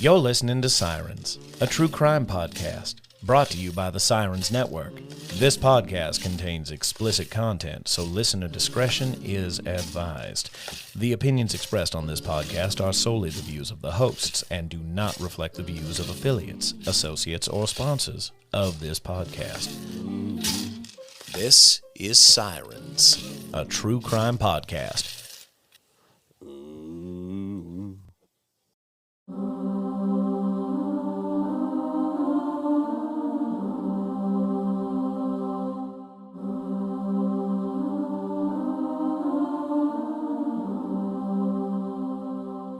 You're listening to Sirens, a true crime podcast, brought to you by the Sirens Network. This podcast contains explicit content, so listener discretion is advised. The opinions expressed on this podcast are solely the views of the hosts and do not reflect the views of affiliates, associates, or sponsors of this podcast. This is Sirens, a true crime podcast.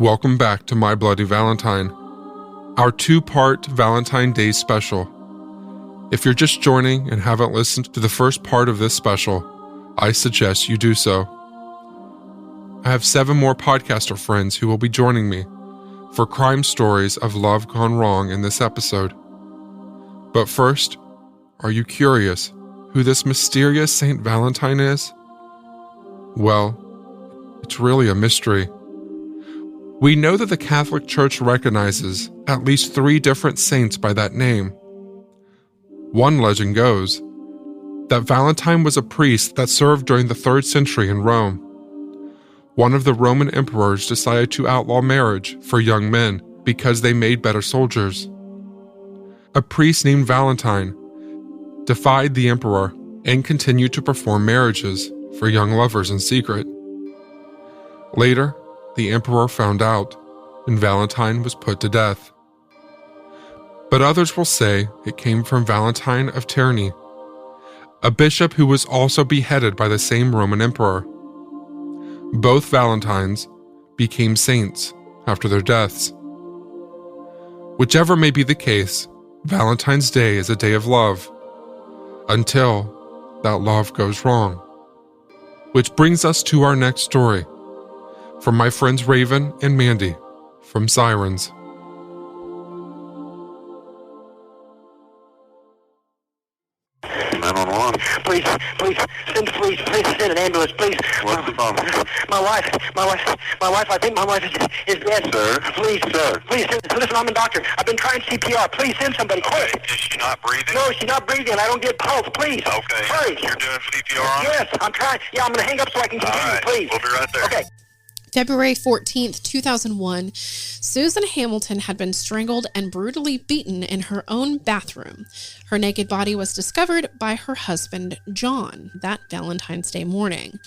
Welcome back to My Bloody Valentine, our two-part Valentine Day special. If you're just joining and haven't listened to the first part of this special, I suggest you do so. I have 7 more podcaster friends who will be joining me for crime stories of love gone wrong in this episode. But first, are you curious who this mysterious Saint Valentine is? Well, it's really a mystery. We know that the Catholic Church recognizes at least 3 different saints by that name. One legend goes that Valentine was a priest that served during the 3rd century in Rome. One of the Roman emperors decided to outlaw marriage for young men because they made better soldiers. A priest named Valentine defied the emperor and continued to perform marriages for young lovers in secret. Later, the emperor found out, and Valentine was put to death. But others will say it came from Valentine of Terni, a bishop who was also beheaded by the same Roman emperor. Both Valentines became saints after their deaths. Whichever may be the case, Valentine's Day is a day of love, until that love goes wrong. Which brings us to our next story, from my friends Raven and Mandy from Sirens. Please send an ambulance, please. What's the problem? My wife, I think my wife is dead. Sir? Please, sir. Please, listen, I'm a doctor. I've been trying CPR. Please send somebody, quick. Is she not breathing? No, she's not breathing. I don't get pulse, please. Okay. Hurry. You're doing CPR on her? Yes, I'm trying. Yeah, I'm going to hang up so I can continue, All right. please. We'll be right there. Okay. February 14th, 2001, Susan Hamilton had been strangled and brutally beaten in her own bathroom. Her naked body was discovered by her husband, John, that Valentine's Day morning.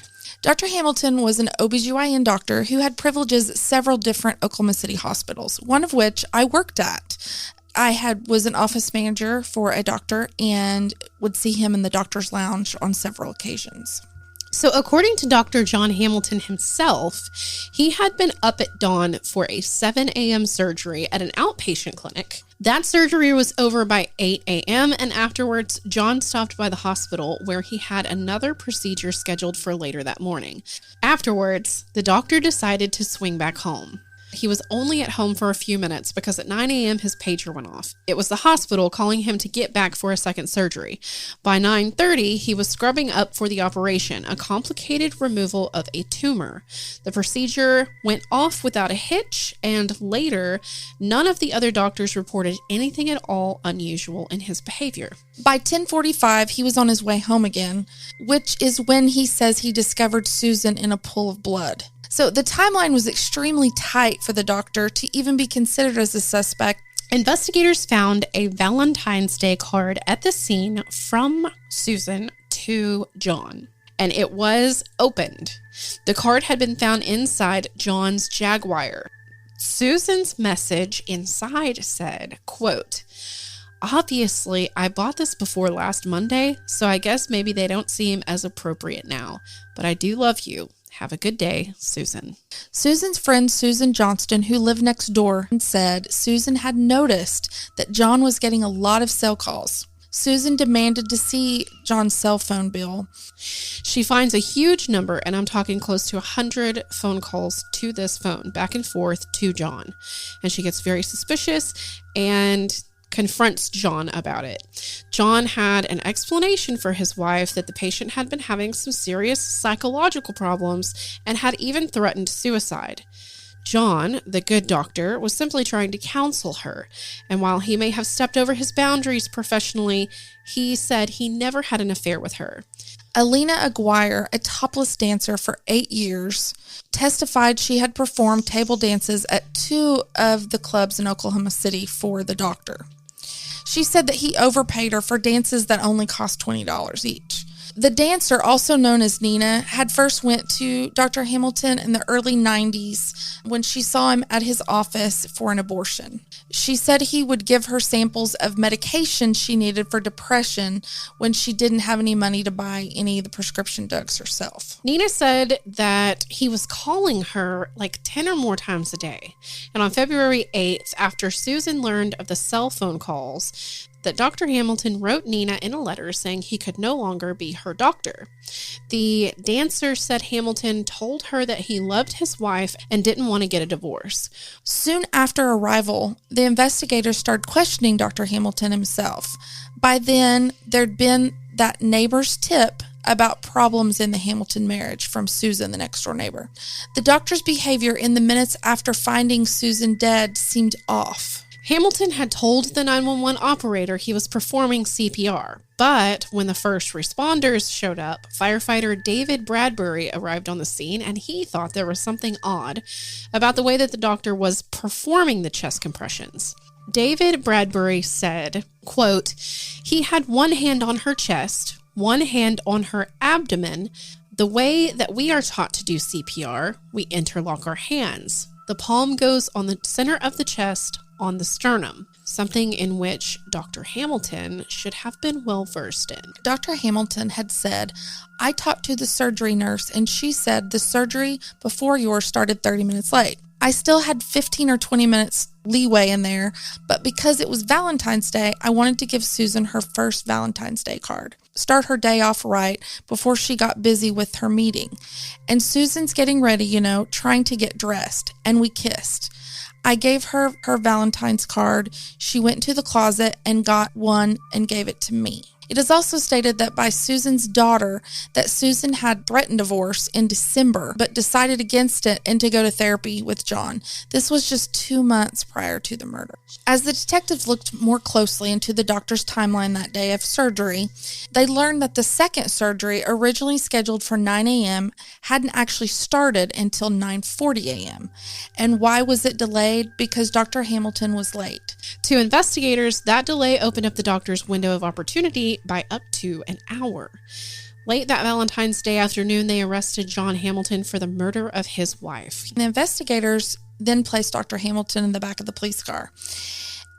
Dr. Hamilton was an OBGYN doctor who had privileges at several different Oklahoma City hospitals, one of which I worked at. I was an office manager for a doctor and would see him in the doctor's lounge on several occasions. So according to Dr. John Hamilton himself, he had been up at dawn for a 7 a.m. surgery at an outpatient clinic. That surgery was over by 8 a.m. and afterwards, John stopped by the hospital where he had another procedure scheduled for later that morning. Afterwards, the doctor decided to swing back home. He was only at home for a few minutes because at 9 a.m. his pager went off. It was the hospital calling him to get back for a second surgery. By 9:30, he was scrubbing up for the operation, a complicated removal of a tumor. The procedure went off without a hitch, and later, none of the other doctors reported anything at all unusual in his behavior. By 10:45, he was on his way home again, which is when he says he discovered Susan in a pool of blood. So the timeline was extremely tight for the doctor to even be considered as a suspect. Investigators found a Valentine's Day card at the scene from Susan to John, and it was opened. The card had been found inside John's Jaguar. Susan's message inside said, quote, "Obviously, I bought this before last Monday, so I guess maybe they don't seem as appropriate now, but I do love you. Have a good day, Susan." Susan's friend Susan Johnston, who lived next door, said Susan had noticed that John was getting a lot of cell calls. Susan demanded to see John's cell phone bill. She finds a huge number, and I'm talking close to 100 phone calls to this phone, back and forth to John. And she gets very suspicious and confronts John about it. John had an explanation for his wife that the patient had been having some serious psychological problems and had even threatened suicide. John, the good doctor, was simply trying to counsel her, and while he may have stepped over his boundaries professionally, he said he never had an affair with her. Alina Aguirre, a topless dancer for 8 years, testified she had performed table dances at 2 of the clubs in Oklahoma City for the doctor. She said that he overpaid her for dances that only cost $20 each. The dancer, also known as Nina, had first went to Dr. Hamilton in the early 90s when she saw him at his office for an abortion. She said he would give her samples of medication she needed for depression when she didn't have any money to buy any of the prescription drugs herself. Nina said that he was calling her like 10 or more times a day. And on February 8th, after Susan learned of the cell phone calls, that Dr. Hamilton wrote Nina in a letter saying he could no longer be her doctor. The dancer said Hamilton told her that he loved his wife and didn't want to get a divorce. Soon after arrival, the investigators started questioning Dr. Hamilton himself. By then, there'd been that neighbor's tip about problems in the Hamilton marriage from Susan, the next-door neighbor. The doctor's behavior in the minutes after finding Susan dead seemed off. Hamilton had told the 911 operator he was performing CPR, but when the first responders showed up, firefighter David Bradbury arrived on the scene, and he thought there was something odd about the way that the doctor was performing the chest compressions. David Bradbury said, quote, "He had one hand on her chest, one hand on her abdomen. The way that we are taught to do CPR, we interlock our hands. The palm goes on the center of the chest, on the sternum," something in which Dr. Hamilton should have been well versed in. Dr. Hamilton had said, "I talked to the surgery nurse and she said the surgery before yours started 30 minutes late. I still had 15 or 20 minutes leeway in there, but because it was Valentine's Day, I wanted to give Susan her first Valentine's Day card. Start her day off right before she got busy with her meeting. And Susan's getting ready, trying to get dressed, and we kissed. I gave her her Valentine's card. She went to the closet and got one and gave it to me." It is also stated that by Susan's daughter that Susan had threatened divorce in December, but decided against it and to go to therapy with John. This was just 2 months prior to the murder. As the detectives looked more closely into the doctor's timeline that day of surgery, they learned that the second surgery, originally scheduled for 9 a.m., hadn't actually started until 9:40 a.m. And why was it delayed? Because Dr. Hamilton was late. To investigators, that delay opened up the doctor's window of opportunity by up to an hour. Late that Valentine's Day afternoon, they arrested John Hamilton for the murder of his wife. The investigators then placed Dr. Hamilton in the back of the police car.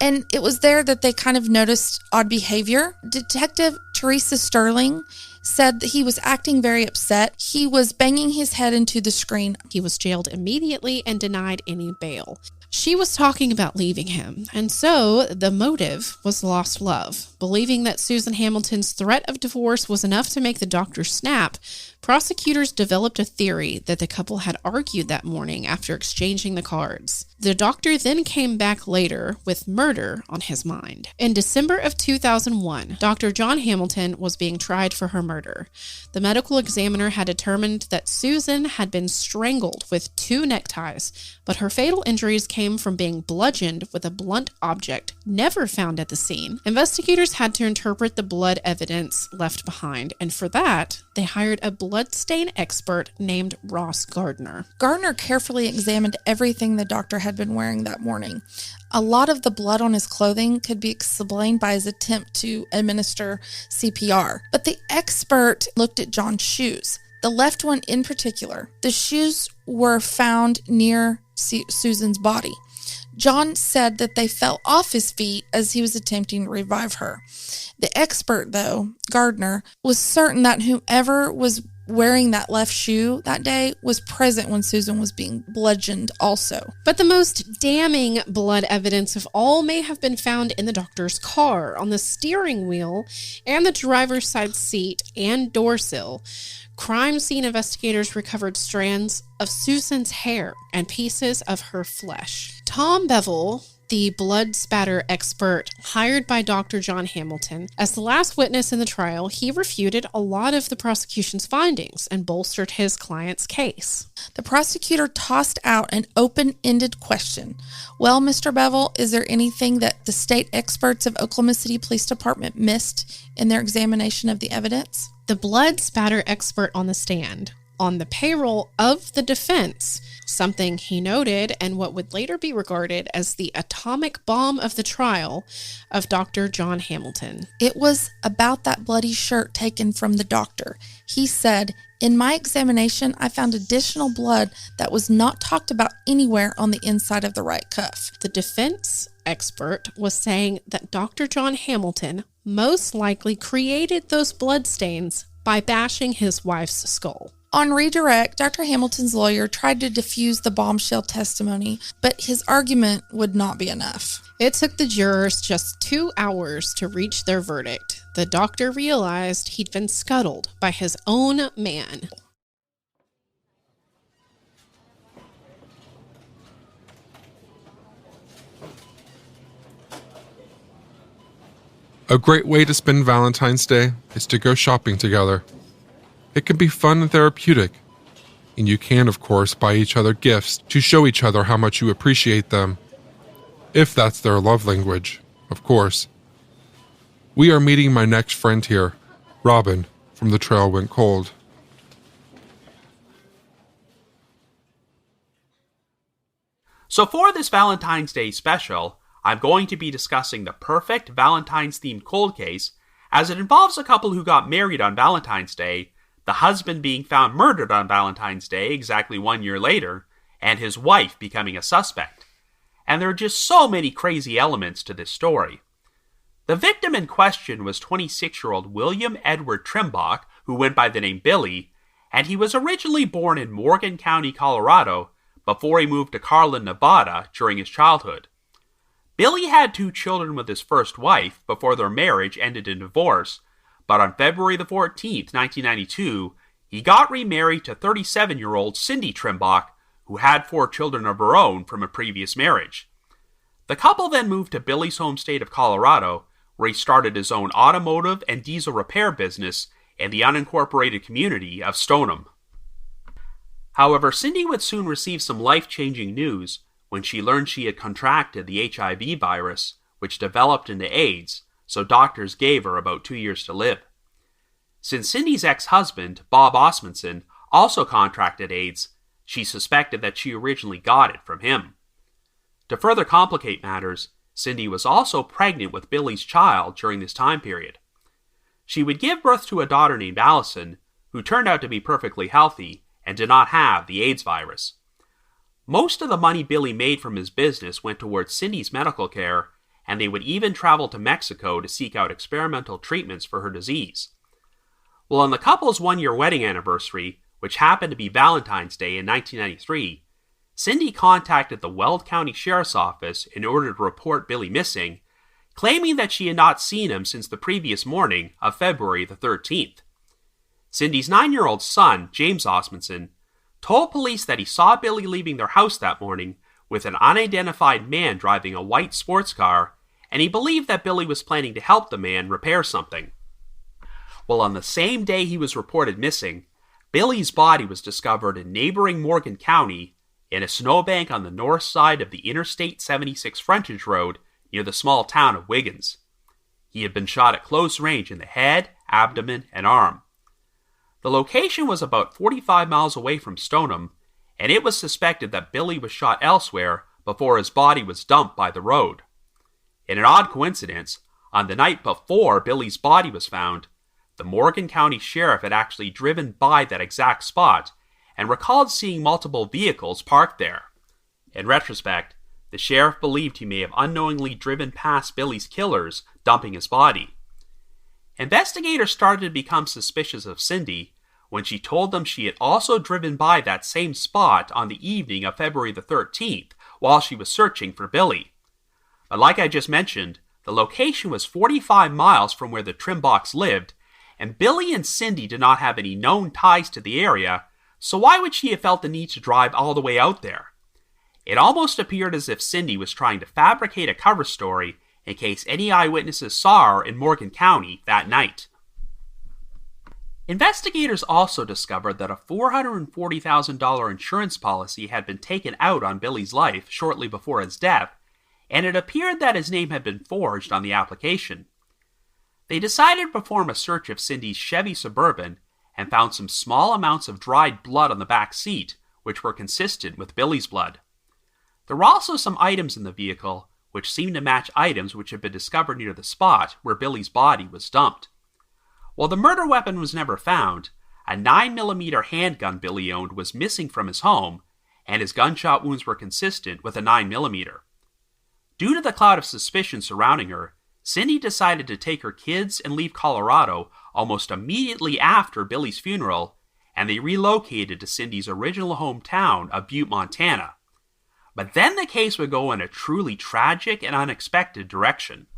And it was there that they kind of noticed odd behavior. Detective Teresa Sterling said that he was acting very upset. He was banging his head into the screen. He was jailed immediately and denied any bail. She was talking about leaving him, and so the motive was lost love. Believing that Susan Hamilton's threat of divorce was enough to make the doctor snap, prosecutors developed a theory that the couple had argued that morning after exchanging the cards. The doctor then came back later with murder on his mind. In December of 2001, Dr. John Hamilton was being tried for her murder. The medical examiner had determined that Susan had been strangled with 2 neckties, but her fatal injuries came from being bludgeoned with a blunt object never found at the scene. Investigators had to interpret the blood evidence left behind, and for that, they hired a bloodstain expert named Ross Gardner. Gardner carefully examined everything the doctor had been wearing that morning. A lot of the blood on his clothing could be explained by his attempt to administer CPR, but the expert looked at John's shoes, the left one in particular. The shoes were found near Susan's body. John said that they fell off his feet as he was attempting to revive her. The expert, though, Gardner, was certain that whoever was wearing that left shoe that day was present when Susan was being bludgeoned also. But the most damning blood evidence of all may have been found in the doctor's car, on the steering wheel and the driver's side seat and door sill. Crime scene investigators recovered strands of Susan's hair and pieces of her flesh. Tom Bevel the blood spatter expert hired by Dr. John Hamilton. As the last witness in the trial, he refuted a lot of the prosecution's findings and bolstered his client's case. The prosecutor tossed out an open-ended question. Well, Mr. Bevel, is there anything that the state experts of Oklahoma City Police Department missed in their examination of the evidence? The blood spatter expert on the stand, on the payroll of the defense, something he noted and what would later be regarded as the atomic bomb of the trial of Dr. John Hamilton. It was about that bloody shirt taken from the doctor. He said, "In my examination, I found additional blood that was not talked about anywhere on the inside of the right cuff." The defense expert was saying that Dr. John Hamilton most likely created those bloodstains by bashing his wife's skull. On redirect, Dr. Hamilton's lawyer tried to defuse the bombshell testimony, but his argument would not be enough. It took the jurors just 2 hours to reach their verdict. The doctor realized he'd been scuttled by his own man. A great way to spend Valentine's Day is to go shopping together. It can be fun and therapeutic, and you can, of course, buy each other gifts to show each other how much you appreciate them, if that's their love language, of course. We are meeting my next friend here, Robin, from The Trail Went Cold. So for this Valentine's Day special, I'm going to be discussing the perfect Valentine's-themed cold case, as it involves a couple who got married on Valentine's Day, the husband being found murdered on Valentine's Day exactly 1 year later, and his wife becoming a suspect. And there are just so many crazy elements to this story. The victim in question was 26-year-old William Edward Trimbach, who went by the name Billy, and he was originally born in Morgan County, Colorado, before he moved to Carlin, Nevada during his childhood. Billy had 2 children with his first wife before their marriage ended in divorce, but on February the 14th, 1992, he got remarried to 37-year-old Cindy Trimbach, who had 4 children of her own from a previous marriage. The couple then moved to Billy's home state of Colorado, where he started his own automotive and diesel repair business in the unincorporated community of Stoneham. However, Cindy would soon receive some life-changing news when she learned she had contracted the HIV virus, which developed into AIDS, so doctors gave her about 2 years to live. Since Cindy's ex-husband, Bob Osmundson, also contracted AIDS, she suspected that she originally got it from him. To further complicate matters, Cindy was also pregnant with Billy's child during this time period. She would give birth to a daughter named Allison, who turned out to be perfectly healthy and did not have the AIDS virus. Most of the money Billy made from his business went towards Cindy's medical care, and they would even travel to Mexico to seek out experimental treatments for her disease. Well, on the couple's 1-year wedding anniversary, which happened to be Valentine's Day in 1993, Cindy contacted the Weld County Sheriff's Office in order to report Billy missing, claiming that she had not seen him since the previous morning of February the 13th. Cindy's 9-year-old son, James Osmundson, told police that he saw Billy leaving their house that morning with an unidentified man driving a white sports car, and he believed that Billy was planning to help the man repair something. Well, on the same day he was reported missing, Billy's body was discovered in neighboring Morgan County in a snowbank on the north side of the Interstate 76 frontage road near the small town of Wiggins. He had been shot at close range in the head, abdomen, and arm. The location was about 45 miles away from Stoneham, and it was suspected that Billy was shot elsewhere before his body was dumped by the road. In an odd coincidence, on the night before Billy's body was found, the Morgan County Sheriff had actually driven by that exact spot and recalled seeing multiple vehicles parked there. In retrospect, the sheriff believed he may have unknowingly driven past Billy's killers, dumping his body. Investigators started to become suspicious of Cindy when she told them she had also driven by that same spot on the evening of February the 13th while she was searching for Billy. But like I just mentioned, the location was 45 miles from where the Trimbachs lived, and Billy and Cindy did not have any known ties to the area, so why would she have felt the need to drive all the way out there? It almost appeared as if Cindy was trying to fabricate a cover story in case any eyewitnesses saw her in Morgan County that night. Investigators also discovered that a $440,000 insurance policy had been taken out on Billy's life shortly before his death, and it appeared that his name had been forged on the application. They decided to perform a search of Cindy's Chevy Suburban and found some small amounts of dried blood on the back seat, which were consistent with Billy's blood. There were also some items in the vehicle which seemed to match items which had been discovered near the spot where Billy's body was dumped. While the murder weapon was never found, a 9mm handgun Billy owned was missing from his home, and his gunshot wounds were consistent with a 9mm. Due to the cloud of suspicion surrounding her, Cindy decided to take her kids and leave Colorado almost immediately after Billy's funeral, and they relocated to Cindy's original hometown of Butte, Montana. But then the case would go in a truly tragic and unexpected direction.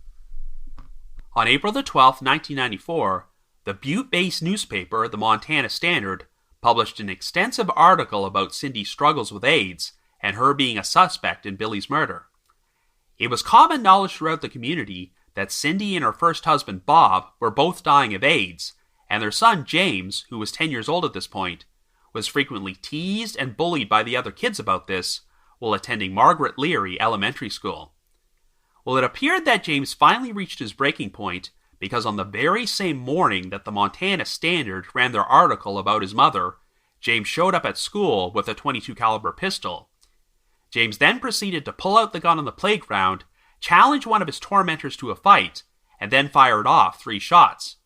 On April the 12th, 1994, the Butte-based newspaper, the Montana Standard, published an extensive article about Cindy's struggles with AIDS and her being a suspect in Billy's murder. It was common knowledge throughout the community that Cindy and her first husband, Bob, were both dying of AIDS, and their son, James, who was 10 years old at this point, was frequently teased and bullied by the other kids about this while attending Margaret Leary Elementary School. Well, it appeared that James finally reached his breaking point because on the very same morning that the Montana Standard ran their article about his mother, James showed up at school with a .22 caliber pistol. James then proceeded to pull out the gun on the playground, challenge one of his tormentors to a fight, and then fired off 3 shots.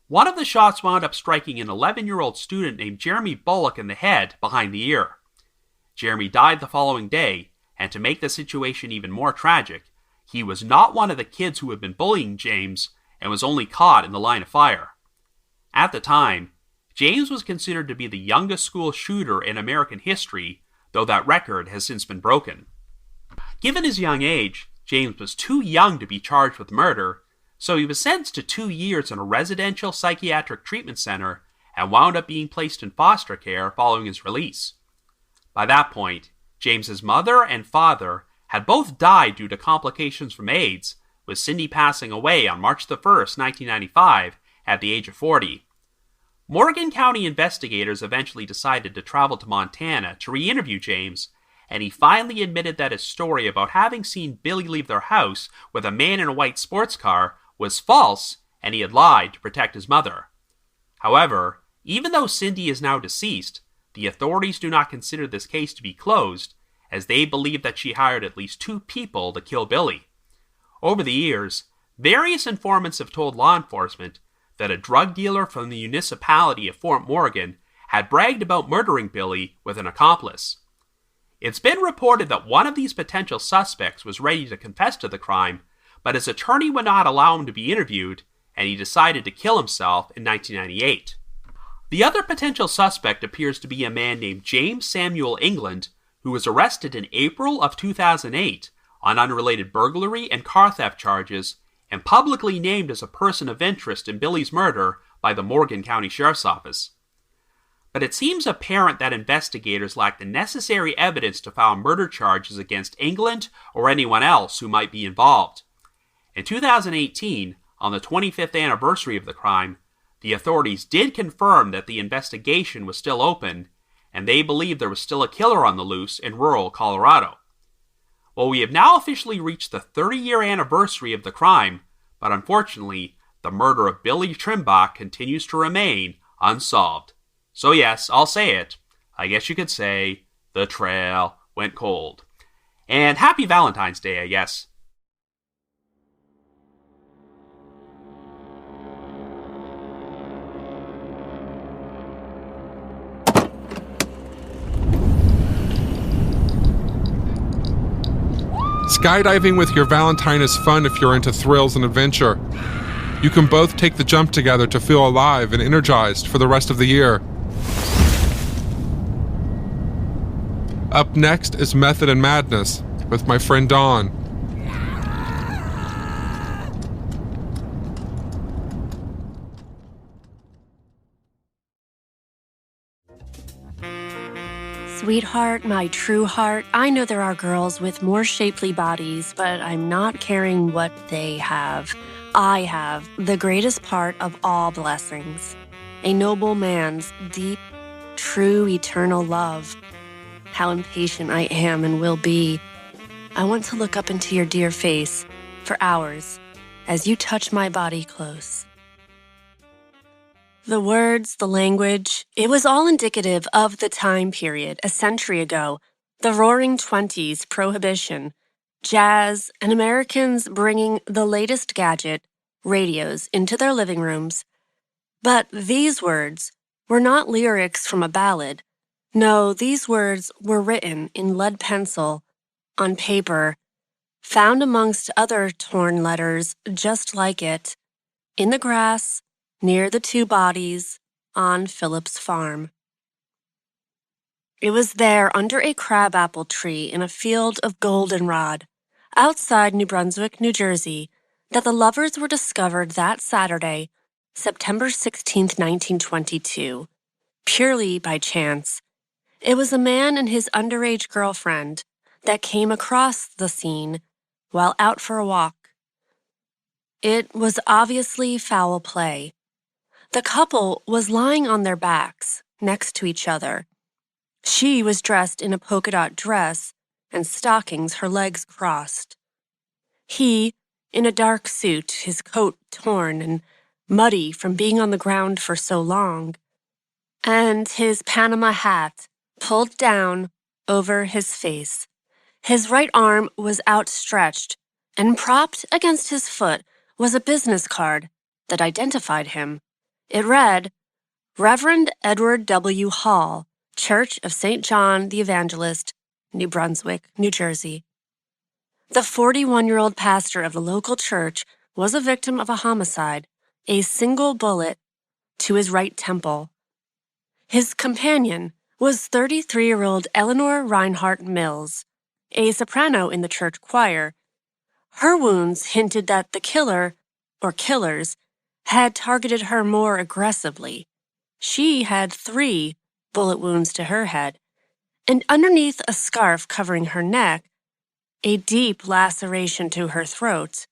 One of the shots wound up striking an 11-year-old student named Jeremy Bullock in the head behind the ear. Jeremy died the following day, and to make the situation even more tragic, he was not one of the kids who had been bullying James and was only caught in the line of fire. At the time, James was considered to be the youngest school shooter in American history, though that record has since been broken. Given his young age, James was too young to be charged with murder, so he was sentenced to 2 years in a residential psychiatric treatment center and wound up being placed in foster care following his release. By that point, James's mother and father had both died due to complications from AIDS, with Cindy passing away on March 1, 1995, at the age of 40. Morgan County investigators eventually decided to travel to Montana to re-interview James, and he finally admitted that his story about having seen Billy leave their house with a man in a white sports car was false, and he had lied to protect his mother. However, even though Cindy is now deceased, the authorities do not consider this case to be closed, as they believe that she hired at least 2 people to kill Billy. Over the years, various informants have told law enforcement that a drug dealer from the municipality of Fort Morgan had bragged about murdering Billy with an accomplice. It's been reported that one of these potential suspects was ready to confess to the crime, but his attorney would not allow him to be interviewed, and he decided to kill himself in 1998. The other potential suspect appears to be a man named James Samuel England, who was arrested in April of 2008 on unrelated burglary and car theft charges, and publicly named as a person of interest in Billy's murder by the Morgan County Sheriff's Office. But it seems apparent that investigators lack the necessary evidence to file murder charges against England or anyone else who might be involved. In 2018, on the 25th anniversary of the crime, the authorities did confirm that the investigation was still open, and they believed there was still a killer on the loose in rural Colorado. Well, we have now officially reached the 30-year anniversary of the crime, but unfortunately, the murder of Billy Trimbach continues to remain unsolved. So yes, I'll say it. I guess you could say the trail went cold. And happy Valentine's Day, I guess. Skydiving with your Valentine is fun if you're into thrills and adventure. You can both take the jump together to feel alive and energized for the rest of the year. Up next is Method and Madness with my friend Dawn. sweetheart, my true heart, I know there are girls with more shapely bodies, but I'm not carrying what they have. I have the greatest part of all blessings, a noble man's deep, true, eternal love. How impatient I am and will be. I want to look up into your dear face for hours as you touch my body close. The words, the language, it was all indicative of the time period, a century ago, the roaring 20s, prohibition, jazz, and Americans bringing the latest gadget, radios, into their living rooms. But these words were not lyrics from a ballad. No, these words were written in lead pencil, on paper, found amongst other torn letters just like it, in the grass, near the two bodies, on Philip's farm. It was there under a crabapple tree in a field of goldenrod, outside New Brunswick, New Jersey, that the lovers were discovered that Saturday, September 16, 1922, purely by chance. It was a man and his underage girlfriend that came across the scene while out for a walk. It was obviously foul play. The couple was lying on their backs, next to each other. She was dressed in a polka dot dress and stockings, her legs crossed. He, in a dark suit, his coat torn and muddy from being on the ground for so long, and his Panama hat pulled down over his face. His right arm was outstretched, and propped against his foot was a business card that identified him. It read, Reverend Edward W. Hall, Church of St. John the Evangelist, New Brunswick, New Jersey. The 41-year-old pastor of the local church was a victim of a homicide, a single bullet to his right temple. His companion was 33-year-old Eleanor Reinhardt Mills, a soprano in the church choir. Her wounds hinted that the killer, or killers, had targeted her more aggressively. She had 3 bullet wounds to her head, and underneath a scarf covering her neck, a deep laceration to her throat.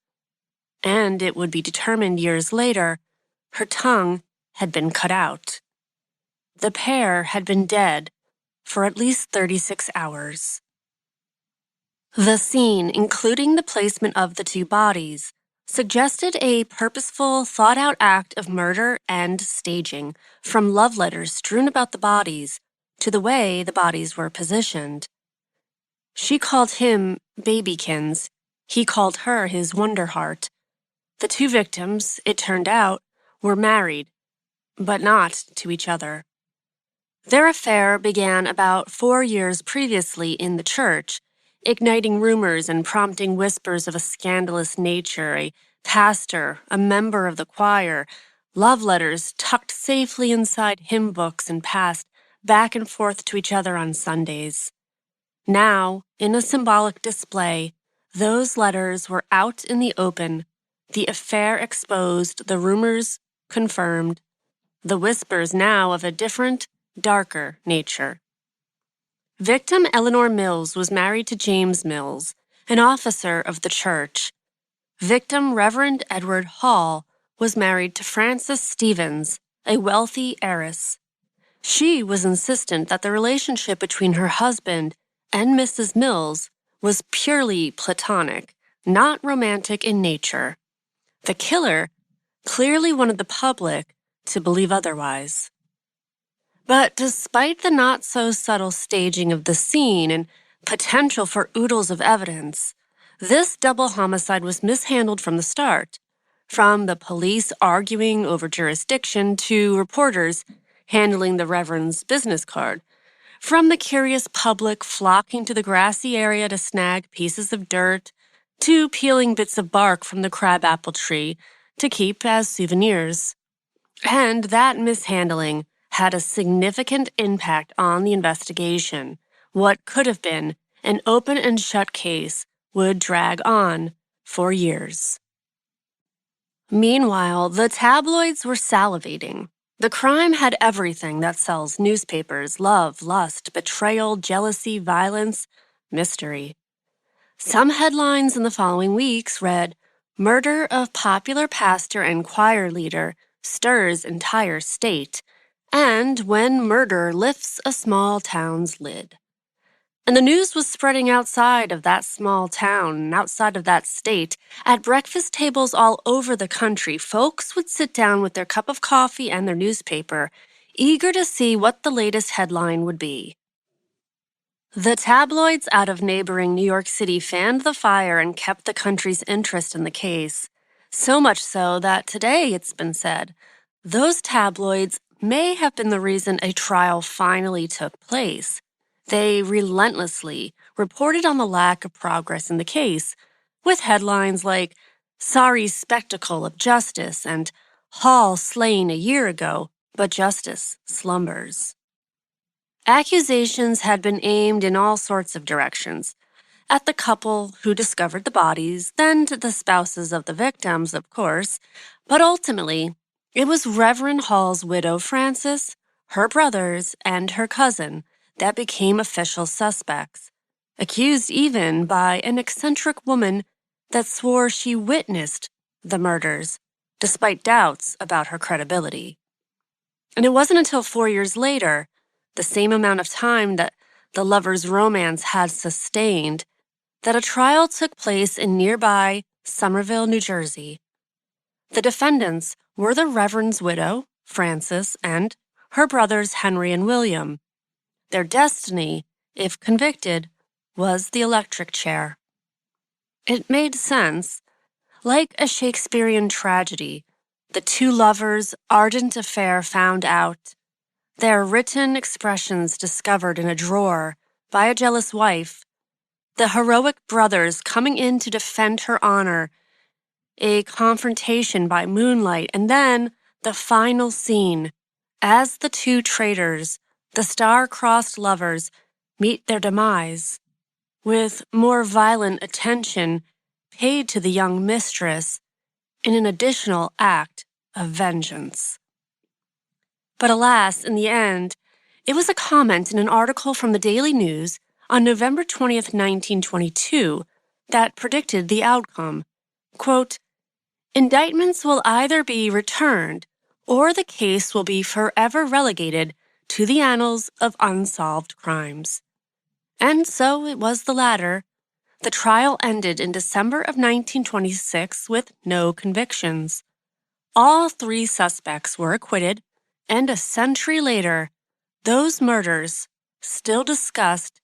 And it would be determined years later, her tongue had been cut out. The pair had been dead for at least 36 hours. The scene, including the placement of the 2 bodies, suggested a purposeful, thought-out act of murder and staging, from love letters strewn about the bodies to the way the bodies were positioned. She called him Babykins. He called her his Wonder Heart. The 2 victims, it turned out, were married, but not to each other. Their affair began about 4 years previously in the church, igniting rumors and prompting whispers of a scandalous nature, a pastor, a member of the choir, love letters tucked safely inside hymn books and passed back and forth to each other on Sundays. Now, in a symbolic display, those letters were out in the open, the affair exposed, the rumors confirmed, the whispers now of a different, darker nature. Victim Eleanor Mills was married to James Mills, an officer of the church. Victim Reverend Edward Hall was married to Frances Stevens, a wealthy heiress. She was insistent that the relationship between her husband and Mrs. Mills was purely platonic, not romantic in nature. The killer clearly wanted the public to believe otherwise. But despite the not-so-subtle staging of the scene and potential for oodles of evidence, this double homicide was mishandled from the start, from the police arguing over jurisdiction to reporters handling the Reverend's business card, from the curious public flocking to the grassy area to snag pieces of dirt, to peeling bits of bark from the crabapple tree to keep as souvenirs. And that mishandling had a significant impact on the investigation. What could have been an open and shut case would drag on for years. Meanwhile, the tabloids were salivating. The crime had everything that sells newspapers: love, lust, betrayal, jealousy, violence, mystery. Some headlines in the following weeks read, "Murder of popular pastor and choir leader stirs entire state," and "When murder lifts a small town's lid." And the news was spreading outside of that small town and outside of that state. At breakfast tables all over the country, folks would sit down with their cup of coffee and their newspaper, eager to see what the latest headline would be. The tabloids out of neighboring New York City fanned the fire and kept the country's interest in the case. So much so that today, it's been said, those tabloids may have been the reason a trial finally took place. They relentlessly reported on the lack of progress in the case, with headlines like, "Sorry Spectacle of Justice" and "Hall slain a year ago, but justice slumbers." Accusations had been aimed in all sorts of directions. At the couple who discovered the bodies, then to the spouses of the victims, of course, but ultimately, it was Reverend Hall's widow, Frances, her brothers, and her cousin that became official suspects, accused even by an eccentric woman that swore she witnessed the murders, despite doubts about her credibility. And it wasn't until 4 years later, the same amount of time that the lovers' romance had sustained, that a trial took place in nearby Somerville, New Jersey. The defendants were the Reverend's widow, Frances, and her brothers Henry and William. Their destiny, if convicted, was the electric chair. It made sense. Like a Shakespearean tragedy, the two lovers' ardent affair found out, their written expressions discovered in a drawer by a jealous wife, the heroic brothers coming in to defend her honor, a confrontation by moonlight, and then the final scene as the two traitors, the star-crossed lovers, meet their demise, with more violent attention paid to the young mistress in an additional act of vengeance. But alas, in the end, it was a comment in an article from the Daily News on November 20th, 1922, that predicted the outcome. Quote, "Indictments will either be returned or the case will be forever relegated to the annals of unsolved crimes." And so it was the latter. The trial ended in December of 1926 with no convictions. All three suspects were acquitted, and a century later, those murders, still discussed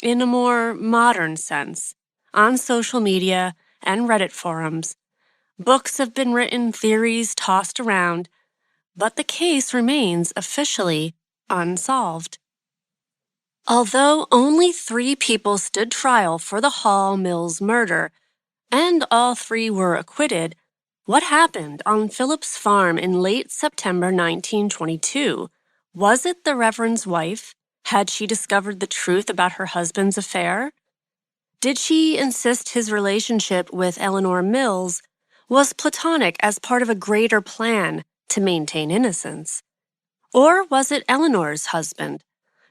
in a more modern sense on social media and Reddit forums. Books have been written, theories tossed around, but the case remains officially unsolved. Although only 3 people stood trial for the Hall Mills murder, and all 3 were acquitted, what happened on Phillips Farm in late September 1922? Was it the Reverend's wife? Had she discovered the truth about her husband's affair? Did she insist his relationship with Eleanor Mills was platonic as part of a greater plan to maintain innocence? Or was it Eleanor's husband,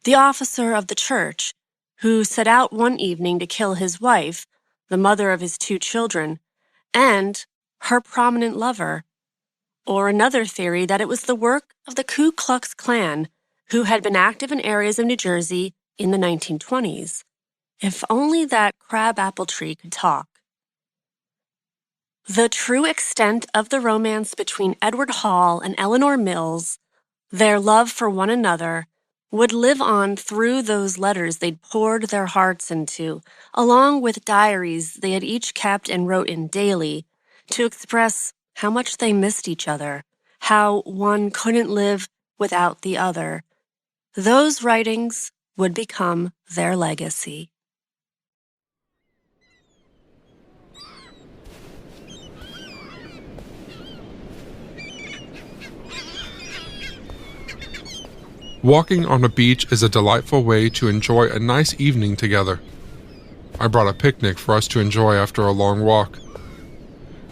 the officer of the church, who set out one evening to kill his wife, the mother of his 2 children, and her prominent lover? Or another theory that it was the work of the Ku Klux Klan, who had been active in areas of New Jersey in the 1920s. If only that crabapple tree could talk. The true extent of the romance between Edward Hall and Eleanor Mills, their love for one another, would live on through those letters they'd poured their hearts into, along with diaries they had each kept and wrote in daily to express how much they missed each other, how one couldn't live without the other. Those writings would become their legacy. Walking on a beach is a delightful way to enjoy a nice evening together. I brought a picnic for us to enjoy after a long walk.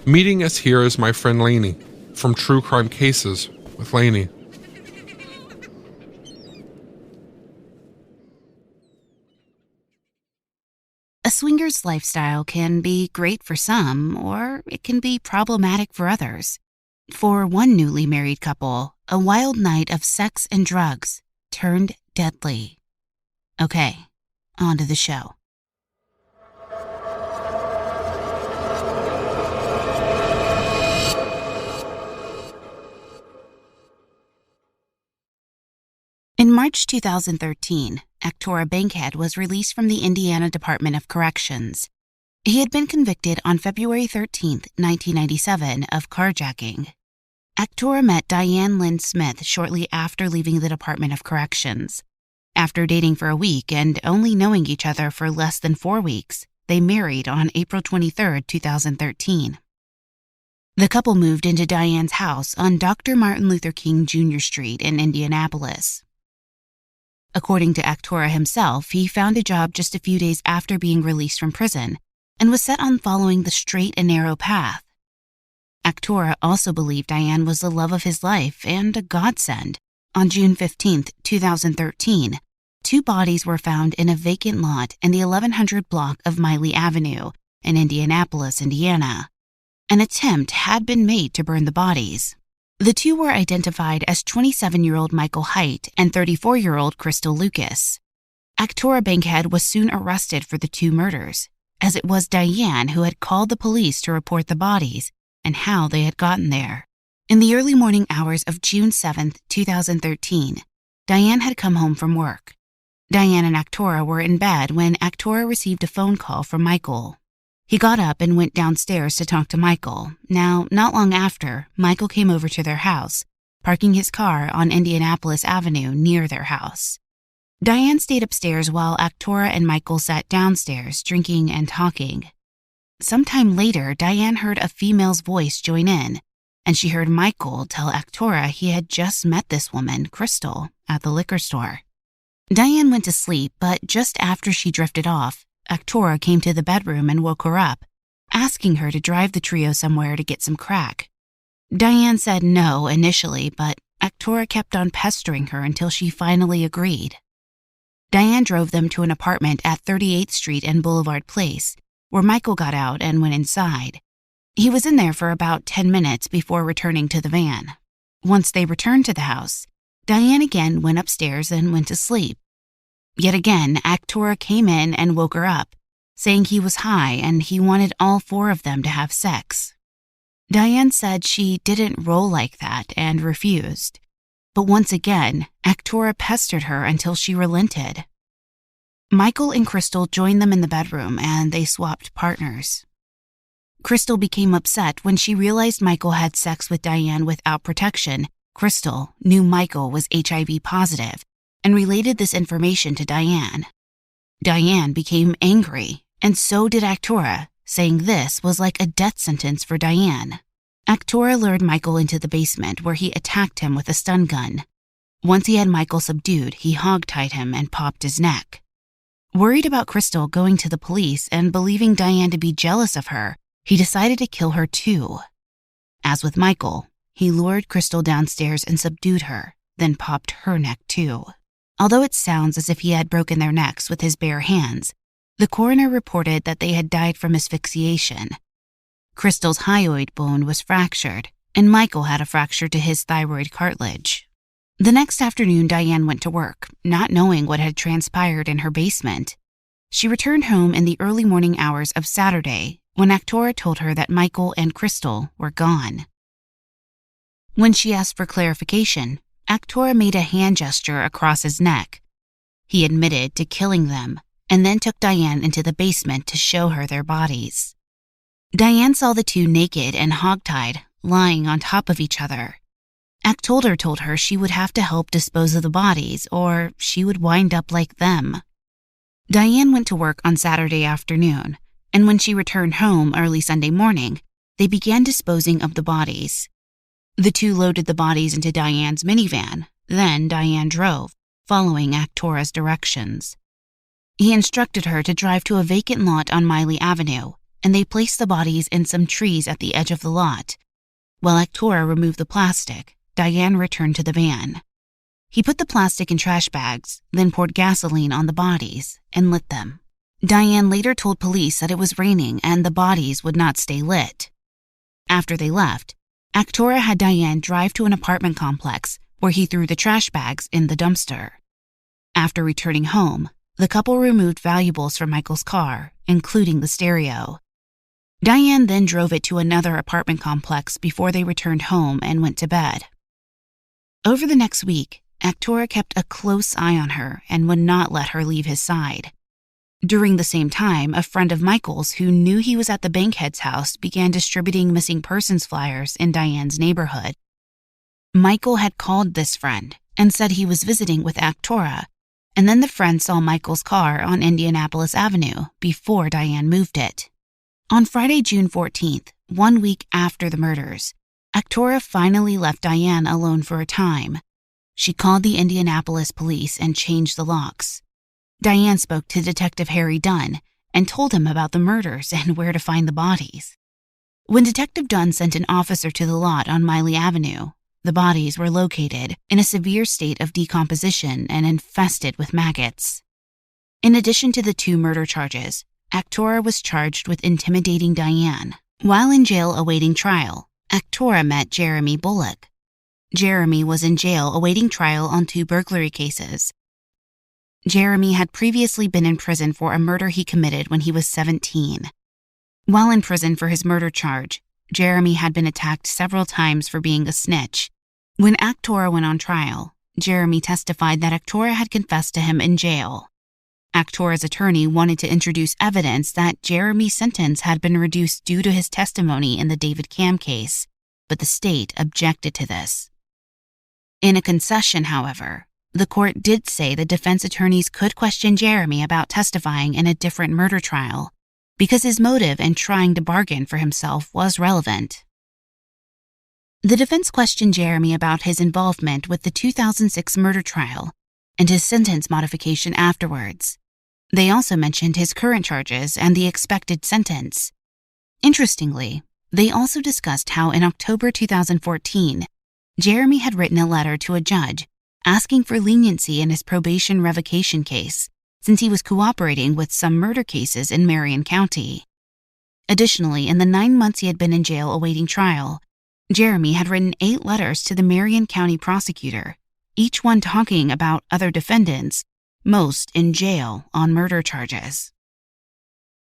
Meeting us here is my friend Lainey from True Crime Cases with Lainey. A swinger's lifestyle can be great for some, or it can be problematic for others. For one newly married couple, a wild night of sex and drugs turned deadly. Okay, on to the show. In March 2013, Actora Bankhead was released from the Indiana Department of Corrections. He had been convicted on February 13, 1997, of carjacking. Actora met Diane Lynn Smith shortly after leaving the Department of Corrections. After dating for a week and only knowing each other for less than 4 weeks, they married on April 23, 2013. The couple moved into Diane's house on Dr. Martin Luther King Jr. Street in Indianapolis. According to Actora himself, he found a job just a few days after being released from prison and was set on following the straight and narrow path. Actora also believed Diane was the love of his life and a godsend. On June 15, 2013, 2 bodies were found in a vacant lot in the 1100 block of Miley Avenue in Indianapolis, Indiana. An attempt had been made to burn the bodies. The 2 were identified as 27-year-old Michael Haidt and 34-year-old Crystal Lucas. Actora Bankhead was soon arrested for the 2 murders, as it was Diane who had called the police to report the bodies and how they had gotten there. In the early morning hours of June 7, 2013, Diane had come home from work. Diane and Actora were in bed when Actora received a phone call from Michael. He got up and went downstairs to talk to Michael. Now, not long after, Michael came over to their house, parking his car on Indianapolis Avenue near their house. Diane stayed upstairs while Actora and Michael sat downstairs, drinking and talking. Sometime later, Diane heard a female's voice join in, and she heard Michael tell Actora he had just met this woman, Crystal, at the liquor store. Diane went to sleep, but just after she drifted off, Actora came to the bedroom and woke her up, asking her to drive the trio somewhere to get some crack. Diane said no initially, but Actora kept on pestering her until she finally agreed. Diane drove them to an apartment at 38th Street and Boulevard Place, where Michael got out and went inside. He was in there for about 10 minutes before returning to the van. Once they returned to the house, Diane again went upstairs and went to sleep. Yet again, Actora came in and woke her up, saying he was high and he wanted all 4 of them to have sex. Diane said she didn't roll like that and refused. But once again, Actora pestered her until she relented. Michael and Crystal joined them in the bedroom and they swapped partners. Crystal became upset when she realized Michael had sex with Diane without protection. Crystal knew Michael was HIV positive and related this information to Diane. Diane became angry, and so did Actora, saying this was like a death sentence for Diane. Actora lured Michael into the basement where he attacked him with a stun gun. Once he had Michael subdued, he hogtied him and popped his neck. Worried about Crystal going to the police and believing Diane to be jealous of her, he decided to kill her too. As with Michael, he lured Crystal downstairs and subdued her, then popped her neck too. Although it sounds as if he had broken their necks with his bare hands, the coroner reported that they had died from asphyxiation. Crystal's hyoid bone was fractured, and Michael had a fracture to his thyroid cartilage. The next afternoon, Diane went to work, not knowing what had transpired in her basement. She returned home in the early morning hours of Saturday when Actora told her that Michael and Crystal were gone. When she asked for clarification, Actora made a hand gesture across his neck. He admitted to killing them and then took Diane into the basement to show her their bodies. Diane saw the 2 naked and hogtied, lying on top of each other. Actora told her she would have to help dispose of the bodies or she would wind up like them. Diane went to work on Saturday afternoon, and when she returned home early Sunday morning, they began disposing of the bodies. The 2 loaded the bodies into Diane's minivan, then Diane drove, following Actora's directions. He instructed her to drive to a vacant lot on Miley Avenue, and they placed the bodies in some trees at the edge of the lot. While Actora removed the plastic, Diane returned to the van. He put the plastic in trash bags, then poured gasoline on the bodies and lit them. Diane later told police that it was raining and the bodies would not stay lit. After they left, Actora had Diane drive to an apartment complex where he threw the trash bags in the dumpster. After returning home, the couple removed valuables from Michael's car, including the stereo. Diane then drove it to another apartment complex before they returned home and went to bed. Over the next week, Actora kept a close eye on her and would not let her leave his side. During the same time, a friend of Michael's who knew he was at the Bankhead's house began distributing missing persons flyers in Diane's neighborhood. Michael had called this friend and said he was visiting with Actora, and then the friend saw Michael's car on Indianapolis Avenue before Diane moved it. On Friday, June 14th, 1 week after the murders, Actora finally left Diane alone for a time. She called the Indianapolis police and changed the locks. Diane spoke to Detective Harry Dunn and told him about the murders and where to find the bodies. When Detective Dunn sent an officer to the lot on Miley Avenue, the bodies were located in a severe state of decomposition and infested with maggots. In addition to the 2 murder charges, Actora was charged with intimidating Diane. While in jail awaiting trial, Actora met Jeremy Bullock. Jeremy was in jail awaiting trial on 2 burglary cases. Jeremy had previously been in prison for a murder he committed when he was 17. While in prison for his murder charge, Jeremy had been attacked several times for being a snitch. When Actora went on trial, Jeremy testified that Actora had confessed to him in jail. Actora's attorney wanted to introduce evidence that Jeremy's sentence had been reduced due to his testimony in the David Cam case, but the state objected to this. In a concession, however, the court did say the defense attorneys could question Jeremy about testifying in a different murder trial because his motive in trying to bargain for himself was relevant. The defense questioned Jeremy about his involvement with the 2006 murder trial and his sentence modification afterwards. They also mentioned his current charges and the expected sentence. Interestingly, they also discussed how in October 2014, Jeremy had written a letter to a judge asking for leniency in his probation revocation case since he was cooperating with some murder cases in Marion County. Additionally, in the 9 months he had been in jail awaiting trial, Jeremy had written 8 letters to the Marion County prosecutor, each one talking about other defendants, most in jail on murder charges.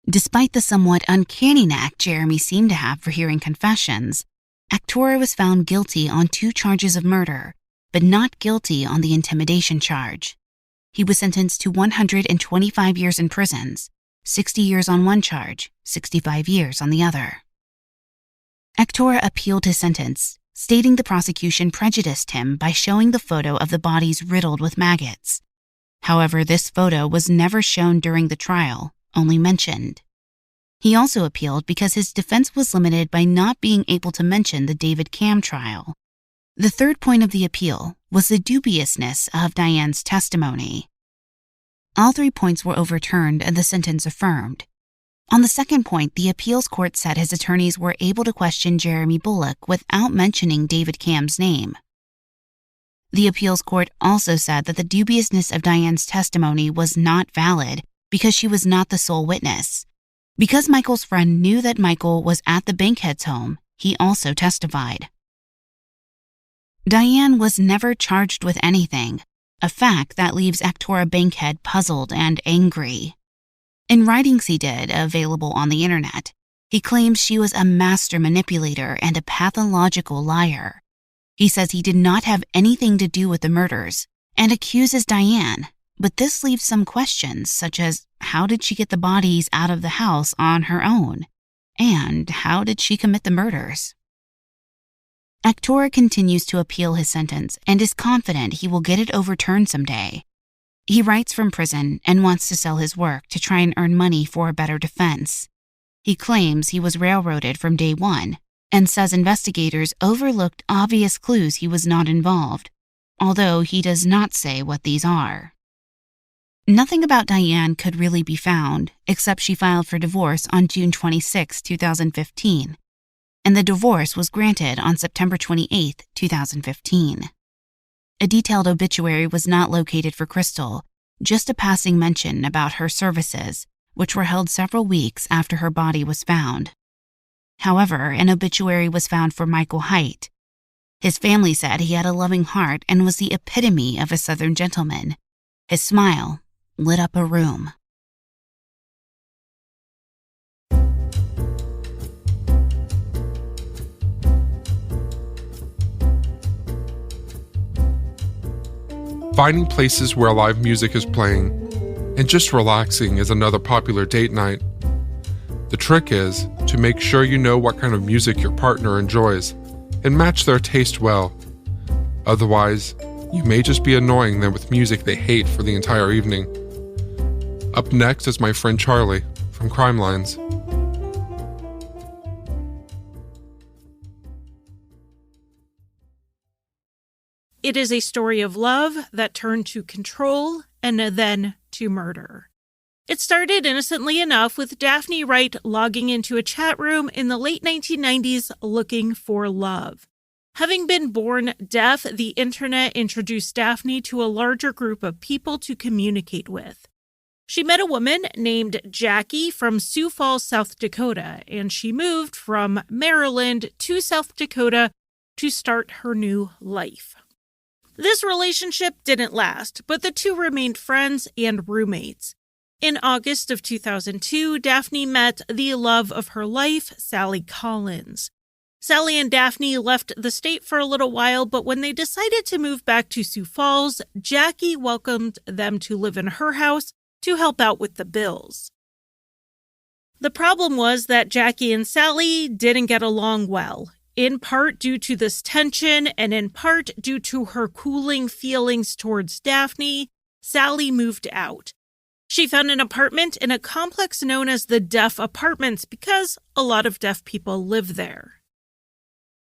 Despite the somewhat uncanny knack Jeremy seemed to have for hearing confessions, Actora was found guilty on 2 charges of murder, but not guilty on the intimidation charge. He was sentenced to 125 years in prisons, 60 years on one charge, 65 years on the other. Actora appealed his sentence, stating the prosecution prejudiced him by showing the photo of the bodies riddled with maggots. However, this photo was never shown during the trial, only mentioned. He also appealed because his defense was limited by not being able to mention the David Cam trial. The third point of the appeal was the dubiousness of Diane's testimony. All 3 points were overturned and the sentence affirmed. On the second point, the appeals court said his attorneys were able to question Jeremy Bullock without mentioning David Cam's name. The appeals court also said that the dubiousness of Diane's testimony was not valid because she was not the sole witness. Because Michael's friend knew that Michael was at the Bankhead's home, he also testified. Diane was never charged with anything, a fact that leaves Actora Bankhead puzzled and angry. In writings he did, available on the internet, he claims she was a master manipulator and a pathological liar. He says he did not have anything to do with the murders and accuses Diane, but this leaves some questions such as how did she get the bodies out of the house on her own? And how did she commit the murders? Actora continues to appeal his sentence and is confident he will get it overturned someday. He writes from prison and wants to sell his work to try and earn money for a better defense. He claims he was railroaded from day one and says investigators overlooked obvious clues he was not involved, although he does not say what these are. Nothing about Diane could really be found, except she filed for divorce on June 26, 2015, and the divorce was granted on September 28, 2015. A detailed obituary was not located for Crystal, just a passing mention about her services, which were held several weeks after her body was found. However, an obituary was found for Michael Haidt. His family said he had a loving heart and was the epitome of a Southern gentleman. His smile lit up a room. Finding places where live music is playing and just relaxing is another popular date night. The trick is to make sure you know what kind of music your partner enjoys and match their taste well. Otherwise, you may just be annoying them with music they hate for the entire evening. Up next is my friend Charlie from Crime Lines. It is a story of love that turned to control and then to murder. It started innocently enough with Daphne Wright logging into a chat room in the late 1990s looking for love. Having been born deaf, the internet introduced Daphne to a larger group of people to communicate with. She met a woman named Jackie from Sioux Falls, South Dakota, and she moved from Maryland to South Dakota to start her new life. This relationship didn't last, but the two remained friends and roommates. In August of 2002, Daphne met the love of her life, Sally Collins. Sally and Daphne left the state for a little while, but when they decided to move back to Sioux Falls, Jackie welcomed them to live in her house to help out with the bills. The problem was that Jackie and Sally didn't get along well, in part due to this tension and in part due to her cooling feelings towards Daphne. Sally moved out. She found an apartment in a complex known as the Deaf Apartments because a lot of deaf people live there.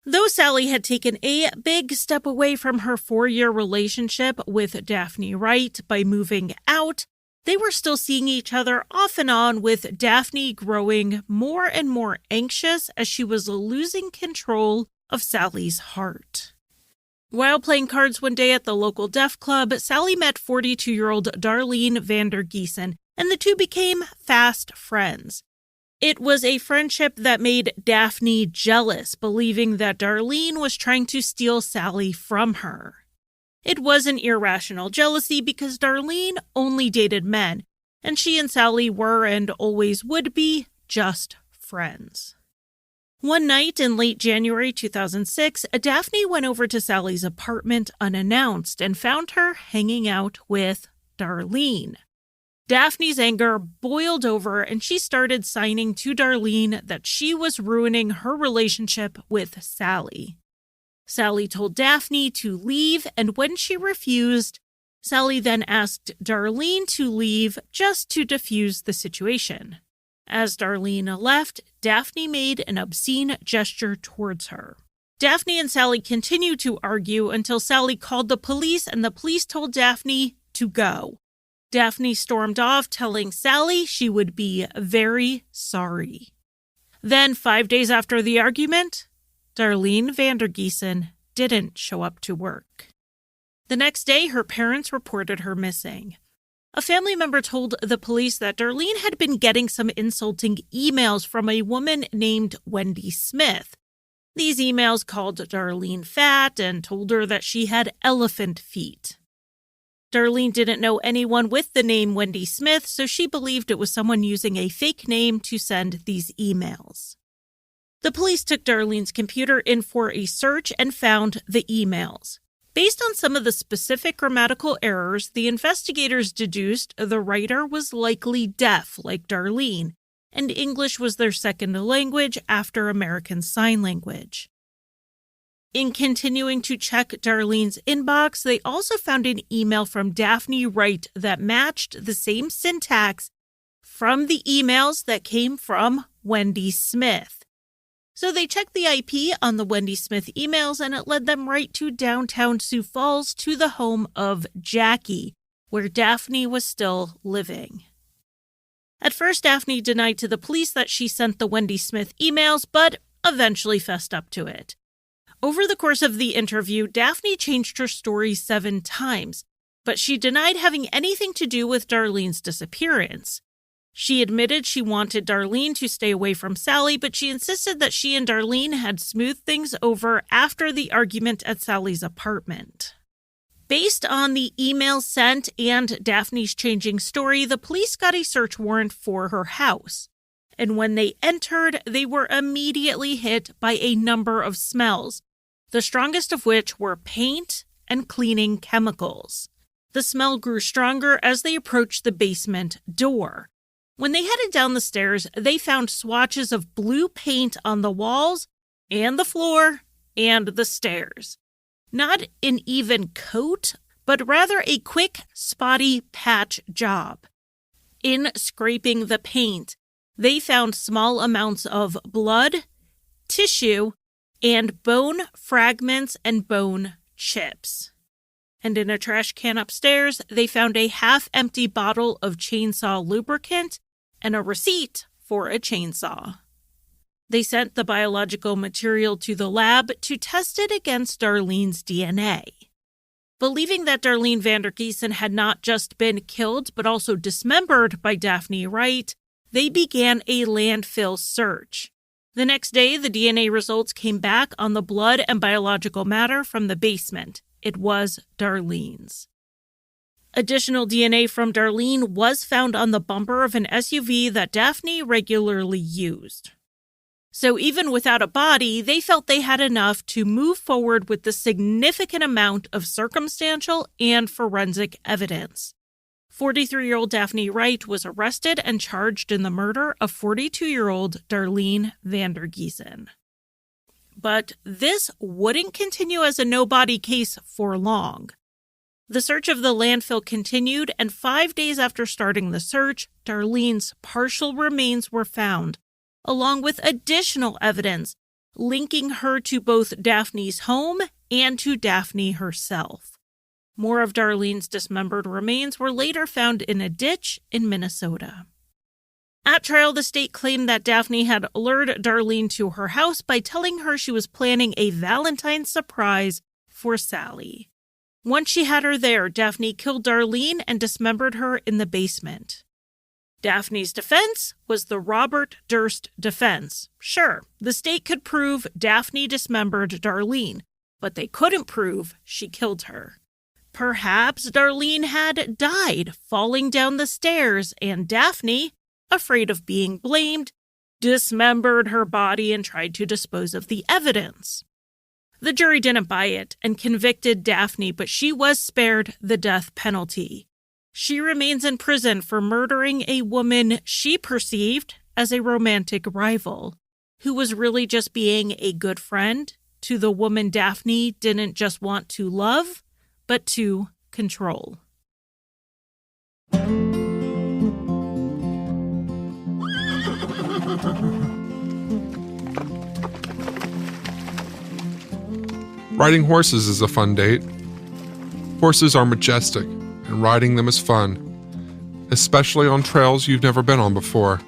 Though Sally had taken a big step away from her 4-year relationship with Daphne Wright by moving out, they were still seeing each other off and on, with Daphne growing more and more anxious as she was losing control of Sally's heart. While playing cards one day at the local deaf club, Sally met 42-year-old Darlene Vandergiesen, and the two became fast friends. It was a friendship that made Daphne jealous, believing that Darlene was trying to steal Sally from her. It was an irrational jealousy because Darlene only dated men, and she and Sally were and always would be just friends. One night in late January 2006, Daphne went over to Sally's apartment unannounced and found her hanging out with Darlene. Daphne's anger boiled over and she started signing to Darlene that she was ruining her relationship with Sally. Sally told Daphne to leave, and when she refused, Sally then asked Darlene to leave just to defuse the situation. As Darlene left, Daphne made an obscene gesture towards her. Daphne and Sally continued to argue until Sally called the police and the police told Daphne to go. Daphne stormed off, telling Sally she would be very sorry. Then, 5 days after the argument, Darlene Vandergiesen didn't show up to work. The next day, her parents reported her missing. A family member told the police that Darlene had been getting some insulting emails from a woman named Wendy Smith. These emails called Darlene fat and told her that she had elephant feet. Darlene didn't know anyone with the name Wendy Smith, so she believed it was someone using a fake name to send these emails. The police took Darlene's computer in for a search and found the emails. Based on some of the specific grammatical errors, the investigators deduced the writer was likely deaf, like Darlene, and English was their second language after American Sign Language. In continuing to check Darlene's inbox, they also found an email from Daphne Wright that matched the same syntax from the emails that came from Wendy Smith. So they checked the IP on the Wendy Smith emails, and it led them right to downtown Sioux Falls to the home of Jackie, where Daphne was still living. At first, Daphne denied to the police that she sent the Wendy Smith emails, but eventually fessed up to it. Over the course of the interview, Daphne changed her story 7 times, but she denied having anything to do with Darlene's disappearance. She admitted she wanted Darlene to stay away from Sally, but she insisted that she and Darlene had smoothed things over after the argument at Sally's apartment. Based on the emails sent and Daphne's changing story, the police got a search warrant for her house. And when they entered, they were immediately hit by a number of smells, the strongest of which were paint and cleaning chemicals. The smell grew stronger as they approached the basement door. When they headed down the stairs, they found swatches of blue paint on the walls and the floor and the stairs. Not an even coat, but rather a quick, spotty patch job. In scraping the paint, they found small amounts of blood, tissue, and bone fragments and bone chips. And in a trash can upstairs, they found a half-empty bottle of chainsaw lubricant and a receipt for a chainsaw. They sent the biological material to the lab to test it against Darlene's DNA. Believing that Darlene Vandergiesen had not just been killed but also dismembered by Daphne Wright, they began a landfill search. The next day, the DNA results came back on the blood and biological matter from the basement. It was Darlene's. Additional DNA from Darlene was found on the bumper of an SUV that Daphne regularly used. So even without a body, they felt they had enough to move forward with the significant amount of circumstantial and forensic evidence. 43-year-old Daphne Wright was arrested and charged in the murder of 42-year-old Darlene Vandergiesen. But this wouldn't continue as a no-body case for long. The search of the landfill continued, and 5 days after starting the search, Darlene's partial remains were found, along with additional evidence linking her to both Daphne's home and to Daphne herself. More of Darlene's dismembered remains were later found in a ditch in Minnesota. At trial, the state claimed that Daphne had lured Darlene to her house by telling her she was planning a Valentine surprise for Sally. Once she had her there, Daphne killed Darlene and dismembered her in the basement. Daphne's defense was the Robert Durst defense. Sure, the state could prove Daphne dismembered Darlene, but they couldn't prove she killed her. Perhaps Darlene had died falling down the stairs, and Daphne, afraid of being blamed, dismembered her body and tried to dispose of the evidence. The jury didn't buy it and convicted Daphne, but she was spared the death penalty. She remains in prison for murdering a woman she perceived as a romantic rival, who was really just being a good friend to the woman Daphne didn't just want to love, but to control. Riding horses is a fun date. Horses are majestic, and riding them is fun, especially on trails you've never been on before.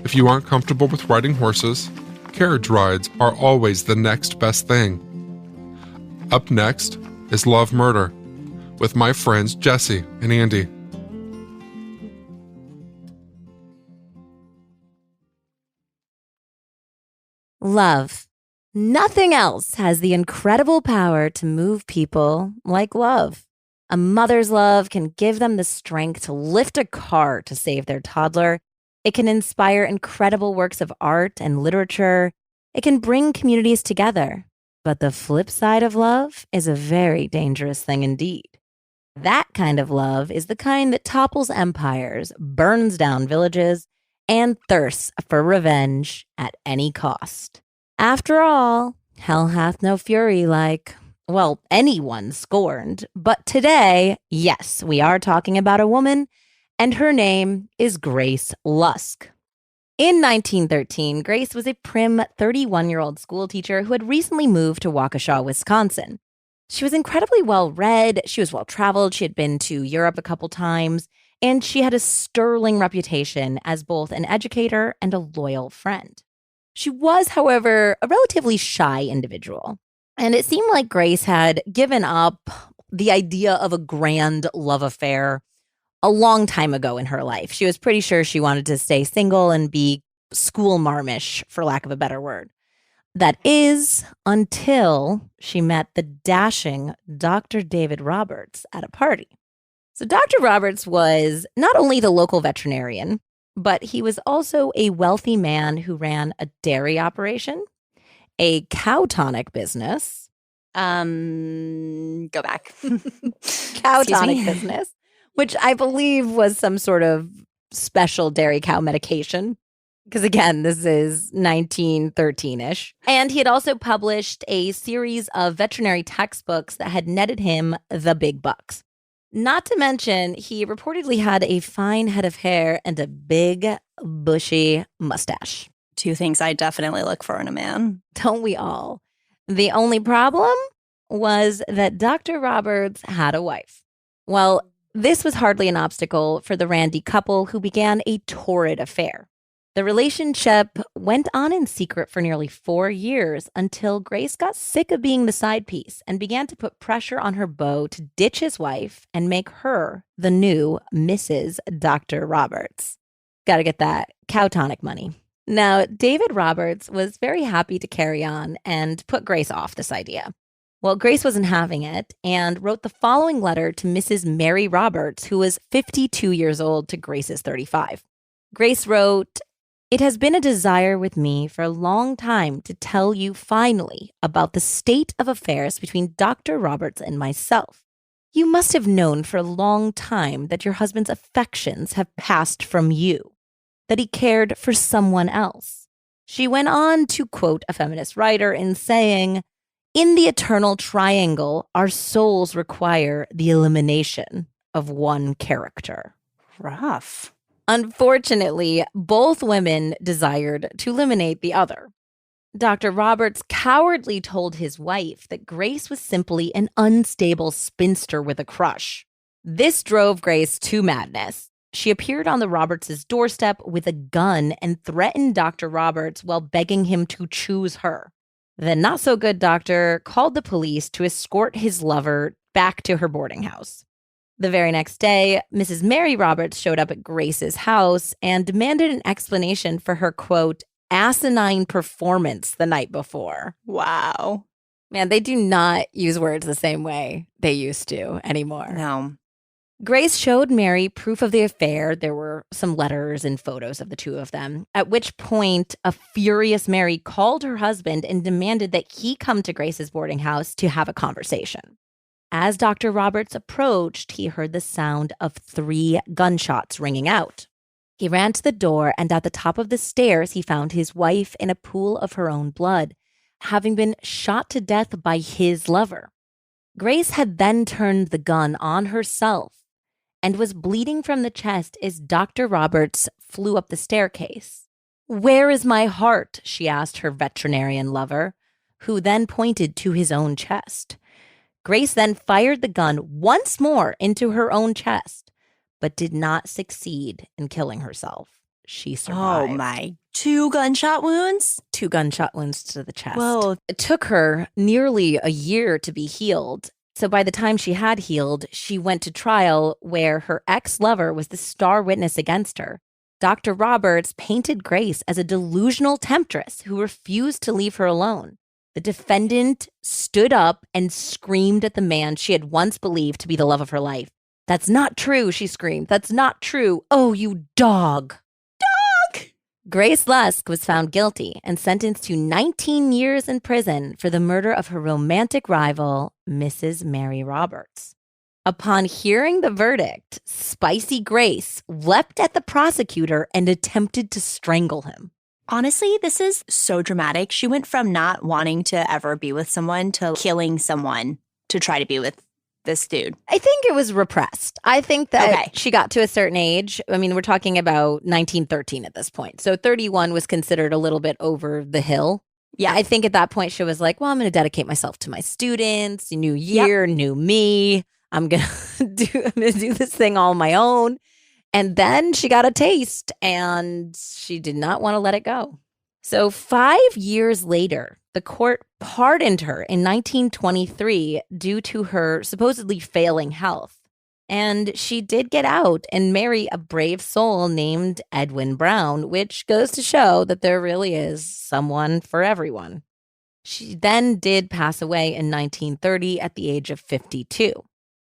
If you aren't comfortable with riding horses, carriage rides are always the next best thing. Up next is Love Murder with my friends Jesse and Andy. Love. Nothing else has the incredible power to move people like love. A mother's love can give them the strength to lift a car to save their toddler. It can inspire incredible works of art and literature. It can bring communities together. But the flip side of love is a very dangerous thing indeed. That kind of love is the kind that topples empires, burns down villages, and thirsts for revenge at any cost. After all, hell hath no fury like, well, anyone scorned. But today, yes, we are talking about a woman, and her name is Grace Lusk. In 1913, Grace was a prim 31-year-old schoolteacher who had recently moved to Waukesha, Wisconsin. She was incredibly well-read, she was well-traveled, she had been to Europe a couple times, and she had a sterling reputation as both an educator and a loyal friend. She was, however, a relatively shy individual, and it seemed like Grace had given up the idea of a grand love affair a long time ago in her life. She was pretty sure she wanted to stay single and be school marmish, for lack of a better word. That is until she met the dashing Dr. David Roberts at a party. So Dr. Roberts was not only the local veterinarian, but he was also a wealthy man who ran a dairy operation, a cow tonic business. Go back. Cow tonic business, which I believe was some sort of special dairy cow medication. Because again, this is 1913-ish. And he had also published a series of veterinary textbooks that had netted him the big bucks. Not to mention, he reportedly had a fine head of hair and a big, bushy mustache. Two things I definitely look for in a man. Don't we all? The only problem was that Dr. Roberts had a wife. Well, this was hardly an obstacle for the Randy couple, who began a torrid affair. The relationship went on in secret for nearly 4 years until Grace got sick of being the side piece and began to put pressure on her beau to ditch his wife and make her the new Mrs. Dr. Roberts. Got to get that cow tonic money. Now, David Roberts was very happy to carry on and put Grace off this idea. Well, Grace wasn't having it and wrote the following letter to Mrs. Mary Roberts, who was 52 years old to Grace's 35. Grace wrote, "It has been a desire with me for a long time to tell you finally about the state of affairs between Dr. Roberts and myself. You must have known for a long time that your husband's affections have passed from you, that he cared for someone else." She went on to quote a feminist writer in saying, "In the eternal triangle, our souls require the elimination of one character." Rough. Unfortunately, both women desired to eliminate the other. Dr. Roberts cowardly told his wife that Grace was simply an unstable spinster with a crush. This drove Grace to madness. She appeared on the Roberts' doorstep with a gun and threatened Dr. Roberts while begging him to choose her. The not-so-good doctor called the police to escort his lover back to her boarding house. The very next day, Mrs. Mary Roberts showed up at Grace's house and demanded an explanation for her, quote, asinine performance the night before. Wow. Man, they do not use words the same way they used to anymore. No. Grace showed Mary proof of the affair. There were some letters and photos of the two of them, at which point a furious Mary called her husband and demanded that he come to Grace's boarding house to have a conversation. As Dr. Roberts approached, he heard the sound of 3 gunshots ringing out. He ran to the door, and at the top of the stairs, he found his wife in a pool of her own blood, having been shot to death by his lover. Grace had then turned the gun on herself and was bleeding from the chest as Dr. Roberts flew up the staircase. "Where is my heart?" she asked her veterinarian lover, who then pointed to his own chest. Grace then fired the gun once more into her own chest, but did not succeed in killing herself. She survived. Oh my. 2 gunshot wounds? 2 gunshot wounds to the chest. Whoa. It took her nearly a year to be healed. So by the time she had healed, she went to trial where her ex-lover was the star witness against her. Dr. Roberts painted Grace as a delusional temptress who refused to leave her alone. The defendant stood up and screamed at the man she had once believed to be the love of her life. "That's not true," she screamed. "That's not true. Oh, you dog." Dog! Grace Lusk was found guilty and sentenced to 19 years in prison for the murder of her romantic rival, Mrs. Mary Roberts. Upon hearing the verdict, Spicy Grace leapt at the prosecutor and attempted to strangle him. Honestly, this is so dramatic. She went from not wanting to ever be with someone to killing someone to try to be with this dude. I think it was repressed. I think that she got to a certain age. I mean, we're talking about 1913 at this point. So 31 was considered a little bit over the hill. Yeah. I think at that point she was like, well, I'm going to dedicate myself to my students. New year, new me. I'm going to do this thing all on my own. And then she got a taste and she did not want to let it go. So 5 years later, the court pardoned her in 1923 due to her supposedly failing health. And she did get out and marry a brave soul named Edwin Brown, which goes to show that there really is someone for everyone. She then did pass away in 1930 at the age of 52.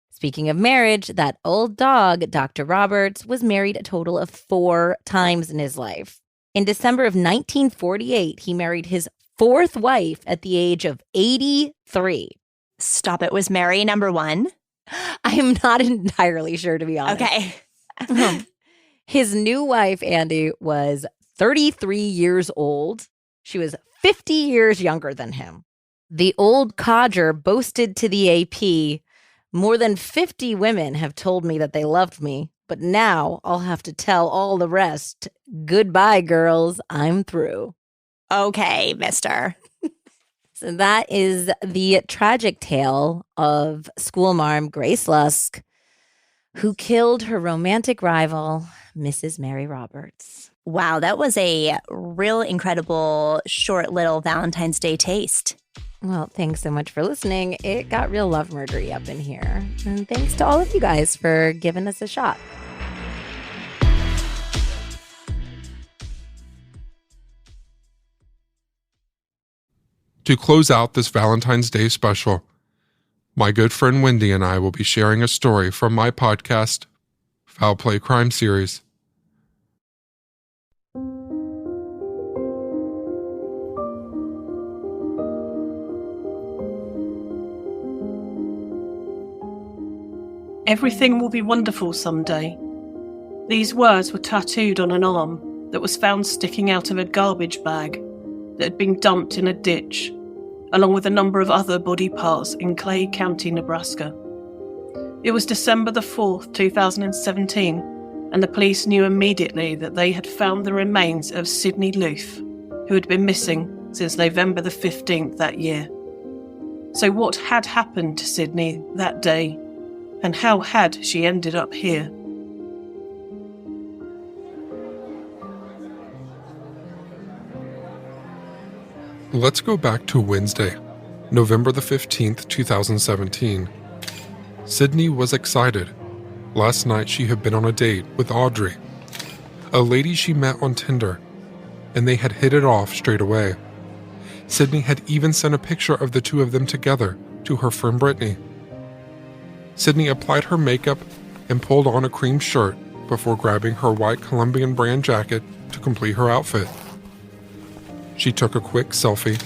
Speaking of marriage, that old dog, Dr. Roberts, was married a total of 4 times in his life. In December of 1948, he married his 4th wife at the age of 83. Stop it. Was Mary number 1? I am not entirely sure, to be honest. Okay. His new wife, Andy, was 33 years old. She was 50 years younger than him. The old codger boasted to the AP, "More than 50 women have told me that they loved me, but now I'll have to tell all the rest. Goodbye, girls. I'm through." Okay, mister. So that is the tragic tale of schoolmarm Grace Lusk, who killed her romantic rival, Mrs. Mary Roberts. Wow, that was a real incredible, short little Valentine's Day taste. Well, thanks so much for listening. It got real love murdery up in here. And thanks to all of you guys for giving us a shot. To close out this Valentine's Day special, my good friend Wendy and I will be sharing a story from my podcast, Foul Play Crime Series. Everything will be wonderful someday. These words were tattooed on an arm that was found sticking out of a garbage bag that had been dumped in a ditch, along with a number of other body parts in Clay County, Nebraska. It was December the 4th, 2017, and the police knew immediately that they had found the remains of Sydney Loof, who had been missing since November the 15th that year. So what had happened to Sydney that day, and how had she ended up here? Let's go back to Wednesday, November the 15th, 2017. Sydney was excited. Last night she had been on a date with Audrey, a lady she met on Tinder, and they had hit it off straight away. Sydney had even sent a picture of the two of them together to her friend Brittany. Sydney applied her makeup and pulled on a cream shirt before grabbing her white Colombian brand jacket to complete her outfit. She took a quick selfie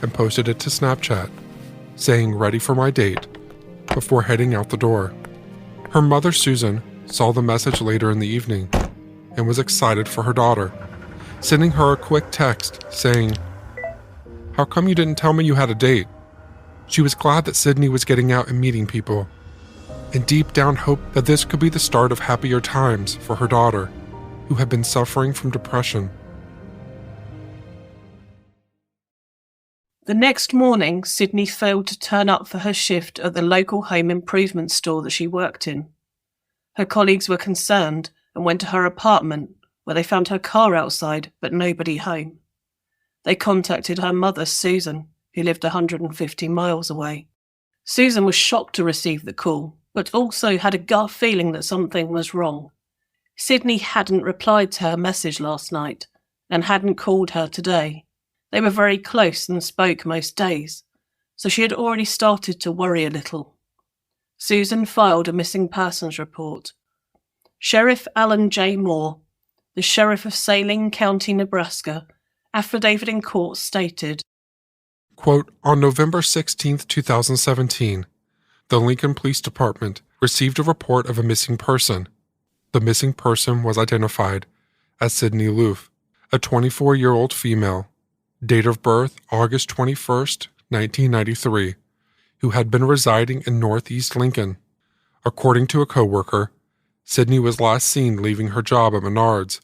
and posted it to Snapchat, saying "ready for my date," before heading out the door. Her mother, Susan, saw the message later in the evening and was excited for her daughter, sending her a quick text saying, "How come you didn't tell me you had a date?" She was glad that Sydney was getting out and meeting people, and deep down hoped that this could be the start of happier times for her daughter, who had been suffering from depression. The next morning, Sydney failed to turn up for her shift at the local home improvement store that she worked in. Her colleagues were concerned and went to her apartment, where they found her car outside but nobody home. They contacted her mother, Susan, who lived 150 miles away. Susan was shocked to receive the call, but also had a gut feeling that something was wrong. Sydney hadn't replied to her message last night and hadn't called her today. They were very close and spoke most days, so she had already started to worry a little. Susan filed a missing persons report. Sheriff Alan J. Moore, the sheriff of Saline County, Nebraska, affidavit in court stated, Quote, "On November 16, 2017, the Lincoln Police Department received a report of a missing person. The missing person was identified as Sydney Loof, a 24-year-old female, date of birth August 21st, 1993, who had been residing in Northeast Lincoln. According to a coworker, Sydney was last seen leaving her job at Menards,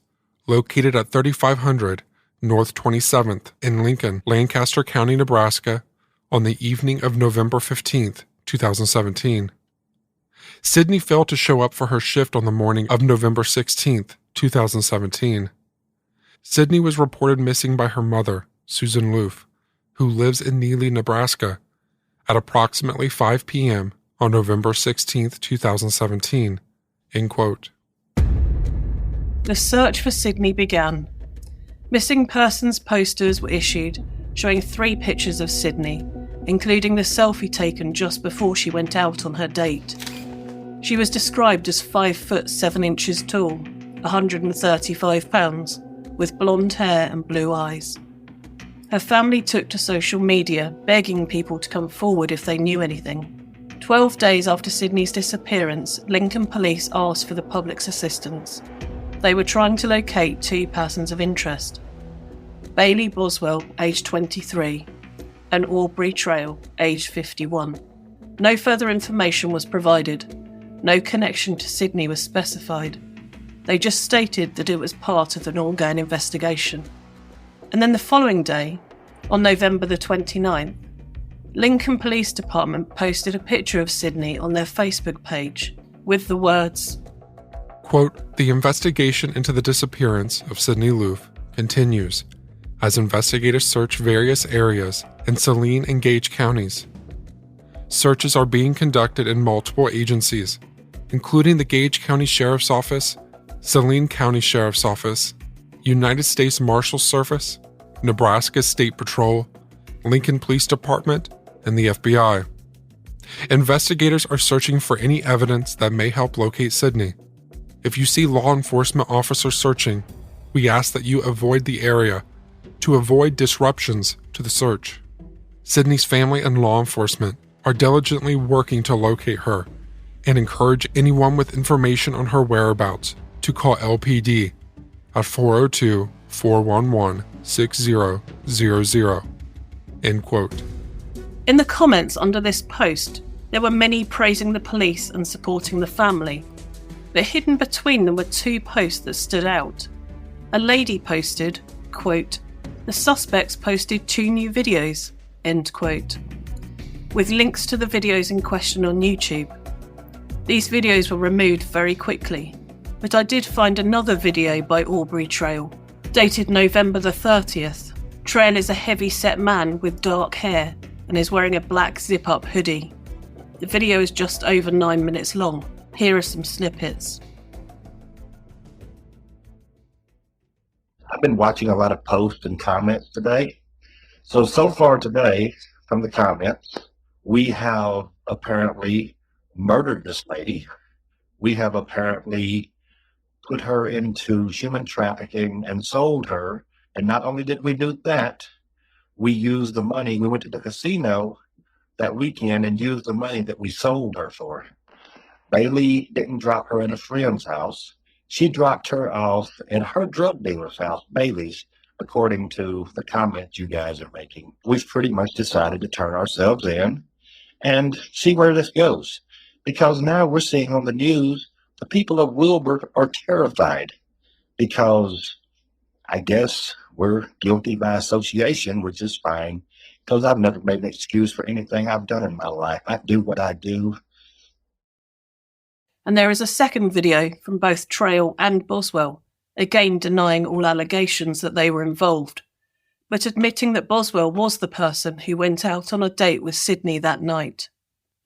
located at 3500 North 27th in Lincoln, Lancaster County, Nebraska, on the evening of November 15th, 2017. Sydney failed to show up for her shift on the morning of November 16th, 2017. Sydney was reported missing by her mother, Susan Loof, who lives in Neely, Nebraska, at approximately 5 p.m. on November 16th, 2017. End quote. The search for Sydney began. Missing persons posters were issued showing 3 pictures of Sydney, including the selfie taken just before she went out on her date. She was described as 5 foot 7 inches tall, 135 pounds, with blonde hair and blue eyes. Her family took to social media, begging people to come forward if they knew anything. 12 days after Sydney's disappearance, Lincoln police asked for the public's assistance. They were trying to locate 2 persons of interest: Bailey Boswell, aged 23, and Aubrey Trail, aged 51. No further information was provided. No connection to Sydney was specified. They just stated that it was part of an ongoing investigation. And then the following day, on November the 29th, Lincoln Police Department posted a picture of Sydney on their Facebook page with the words, Quote, "The investigation into the disappearance of Sydney Loof continues as investigators search various areas in Saline and Gage counties. Searches are being conducted in multiple agencies, including the Gage County Sheriff's Office, Saline County Sheriff's Office, United States Marshals Service, Nebraska State Patrol, Lincoln Police Department, and the FBI. Investigators are searching for any evidence that may help locate Sydney. If you see law enforcement officers searching, we ask that you avoid the area to avoid disruptions to the search. Sydney's family and law enforcement are diligently working to locate her and encourage anyone with information on her whereabouts to call LPD at 402-411-6000." End quote. In the comments under this post, there were many praising the police and supporting the family, but hidden between them were 2 posts that stood out. A lady posted, quote, "The suspects posted 2 new videos," end quote, with links to the videos in question on YouTube. These videos were removed very quickly, but I did find another video by Aubrey Trail, dated November the 30th. Trail is a heavy-set man with dark hair and is wearing a black zip-up hoodie. The video is just over 9 minutes long. Here are some snippets. I've been watching a lot of posts and comments today. So far today, from the comments, we have apparently murdered this lady. We have apparently put her into human trafficking and sold her. And not only did we do that, we used the money. We went to the casino that weekend and used the money that we sold her for. Bailey didn't drop her in a friend's house. She dropped her off in her drug dealer's house, Bailey's, according to the comments you guys are making. We've pretty much decided to turn ourselves in and see where this goes. Because now we're seeing on the news, the people of Wilbur are terrified because I guess we're guilty by association, which is fine, because I've never made an excuse for anything I've done in my life. I do what I do. And there is a second video from both Trail and Boswell, again denying all allegations that they were involved, but admitting that Boswell was the person who went out on a date with Sydney that night.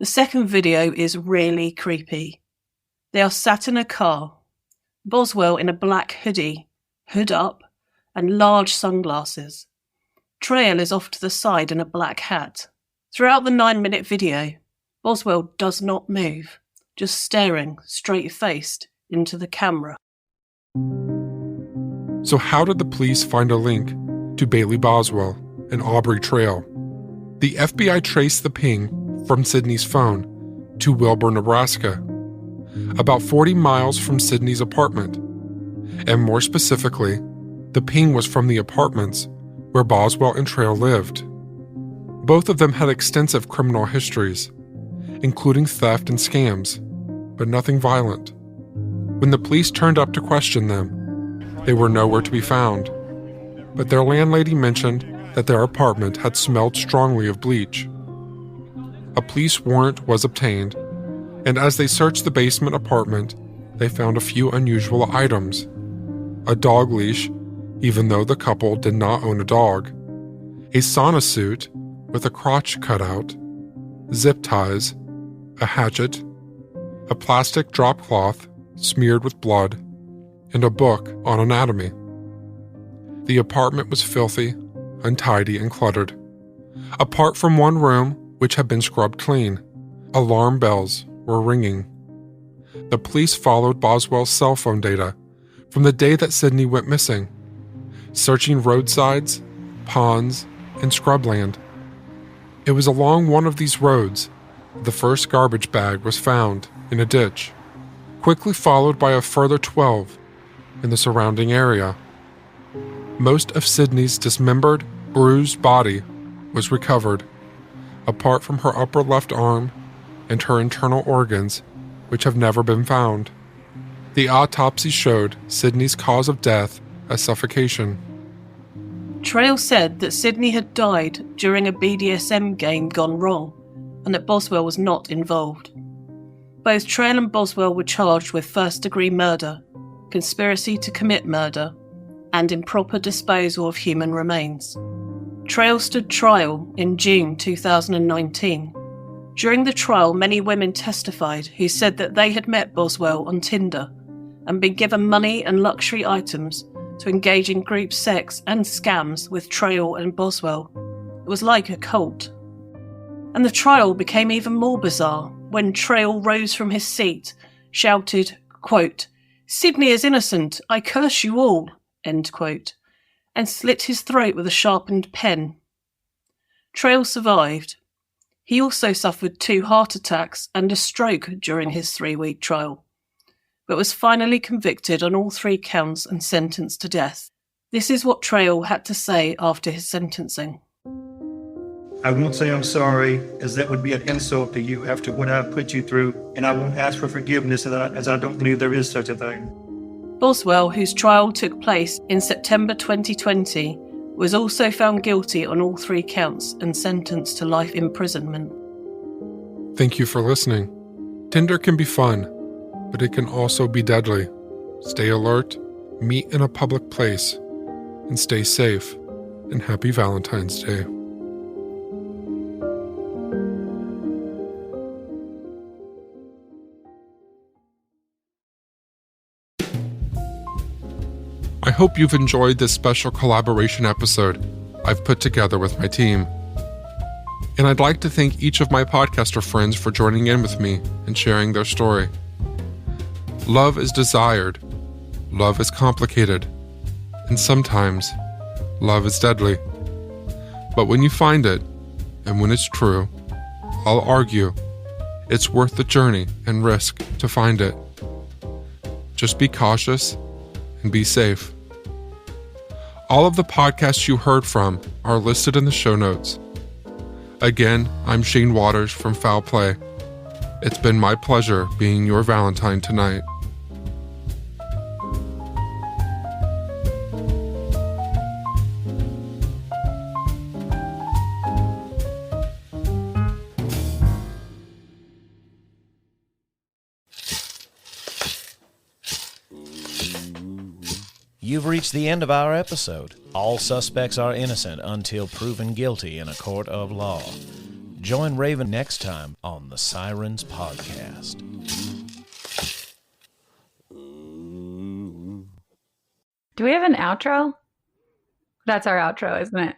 The second video is really creepy. They are sat in a car, Boswell in a black hoodie, hood up, and large sunglasses. Trail is off to the side in a black hat. Throughout the 9-minute video, Boswell does not move, just staring straight-faced into the camera. So how did the police find a link to Bailey Boswell and Aubrey Trail? The FBI traced the ping from Sydney's phone to Wilbur, Nebraska, about 40 miles from Sydney's apartment. And more specifically, the ping was from the apartments where Boswell and Trail lived. Both of them had extensive criminal histories, including theft and scams, but nothing violent. When the police turned up to question them, they were nowhere to be found. But their landlady mentioned that their apartment had smelled strongly of bleach. A police warrant was obtained, and as they searched the basement apartment, they found a few unusual items. A dog leash, even though the couple did not own a dog. A sauna suit with a crotch cutout, zip ties, a hatchet, a plastic drop cloth, smeared with blood, and a book on anatomy. The apartment was filthy, untidy, and cluttered. Apart from one room, which had been scrubbed clean, alarm bells were ringing. The police followed Boswell's cell phone data from the day that Sydney went missing, searching roadsides, ponds, and scrubland. It was along one of these roads the first garbage bag was found in a ditch, quickly followed by a further 12 in the surrounding area. Most of Sydney's dismembered, bruised body was recovered, apart from her upper left arm and her internal organs, which have never been found. The autopsy showed Sydney's cause of death as suffocation. Trail said that Sydney had died during a BDSM game gone wrong, and that Boswell was not involved. Both Trail and Boswell were charged with first-degree murder, conspiracy to commit murder, and improper disposal of human remains. Trail stood trial in June 2019. During the trial, many women testified who said that they had met Boswell on Tinder and been given money and luxury items to engage in group sex and scams with Trail and Boswell. It was like a cult. And the trial became even more bizarre when Trail rose from his seat, shouted, quote, "Sydney is innocent, I curse you all," end quote, and slit his throat with a sharpened pen. Trail survived. He also suffered 2 heart attacks and a stroke during his 3-week trial, but was finally convicted on all 3 counts and sentenced to death. This is what Trail had to say after his sentencing. I won't say I'm sorry, as that would be an insult to you after what I've put you through, and I won't ask for forgiveness as I don't believe there is such a thing. Boswell, whose trial took place in September 2020, was also found guilty on all 3 counts and sentenced to life imprisonment. Thank you for listening. Tinder can be fun, but it can also be deadly. Stay alert, meet in a public place, and stay safe. And happy Valentine's Day. I hope you've enjoyed this special collaboration episode I've put together with my team. And I'd like to thank each of my podcaster friends for joining in with me and sharing their story. Love is desired, love is complicated, and sometimes love is deadly. But when you find it, and when it's true, I'll argue it's worth the journey and risk to find it. Just be cautious and be safe. All of the podcasts you heard from are listed in the show notes. Again, I'm Shane Waters from Foul Play. It's been my pleasure being your Valentine tonight. You've reached the end of our episode. All suspects are innocent until proven guilty in a court of law. Join Raven next time on the Sirens Podcast. Do we have an outro? That's our outro, isn't it?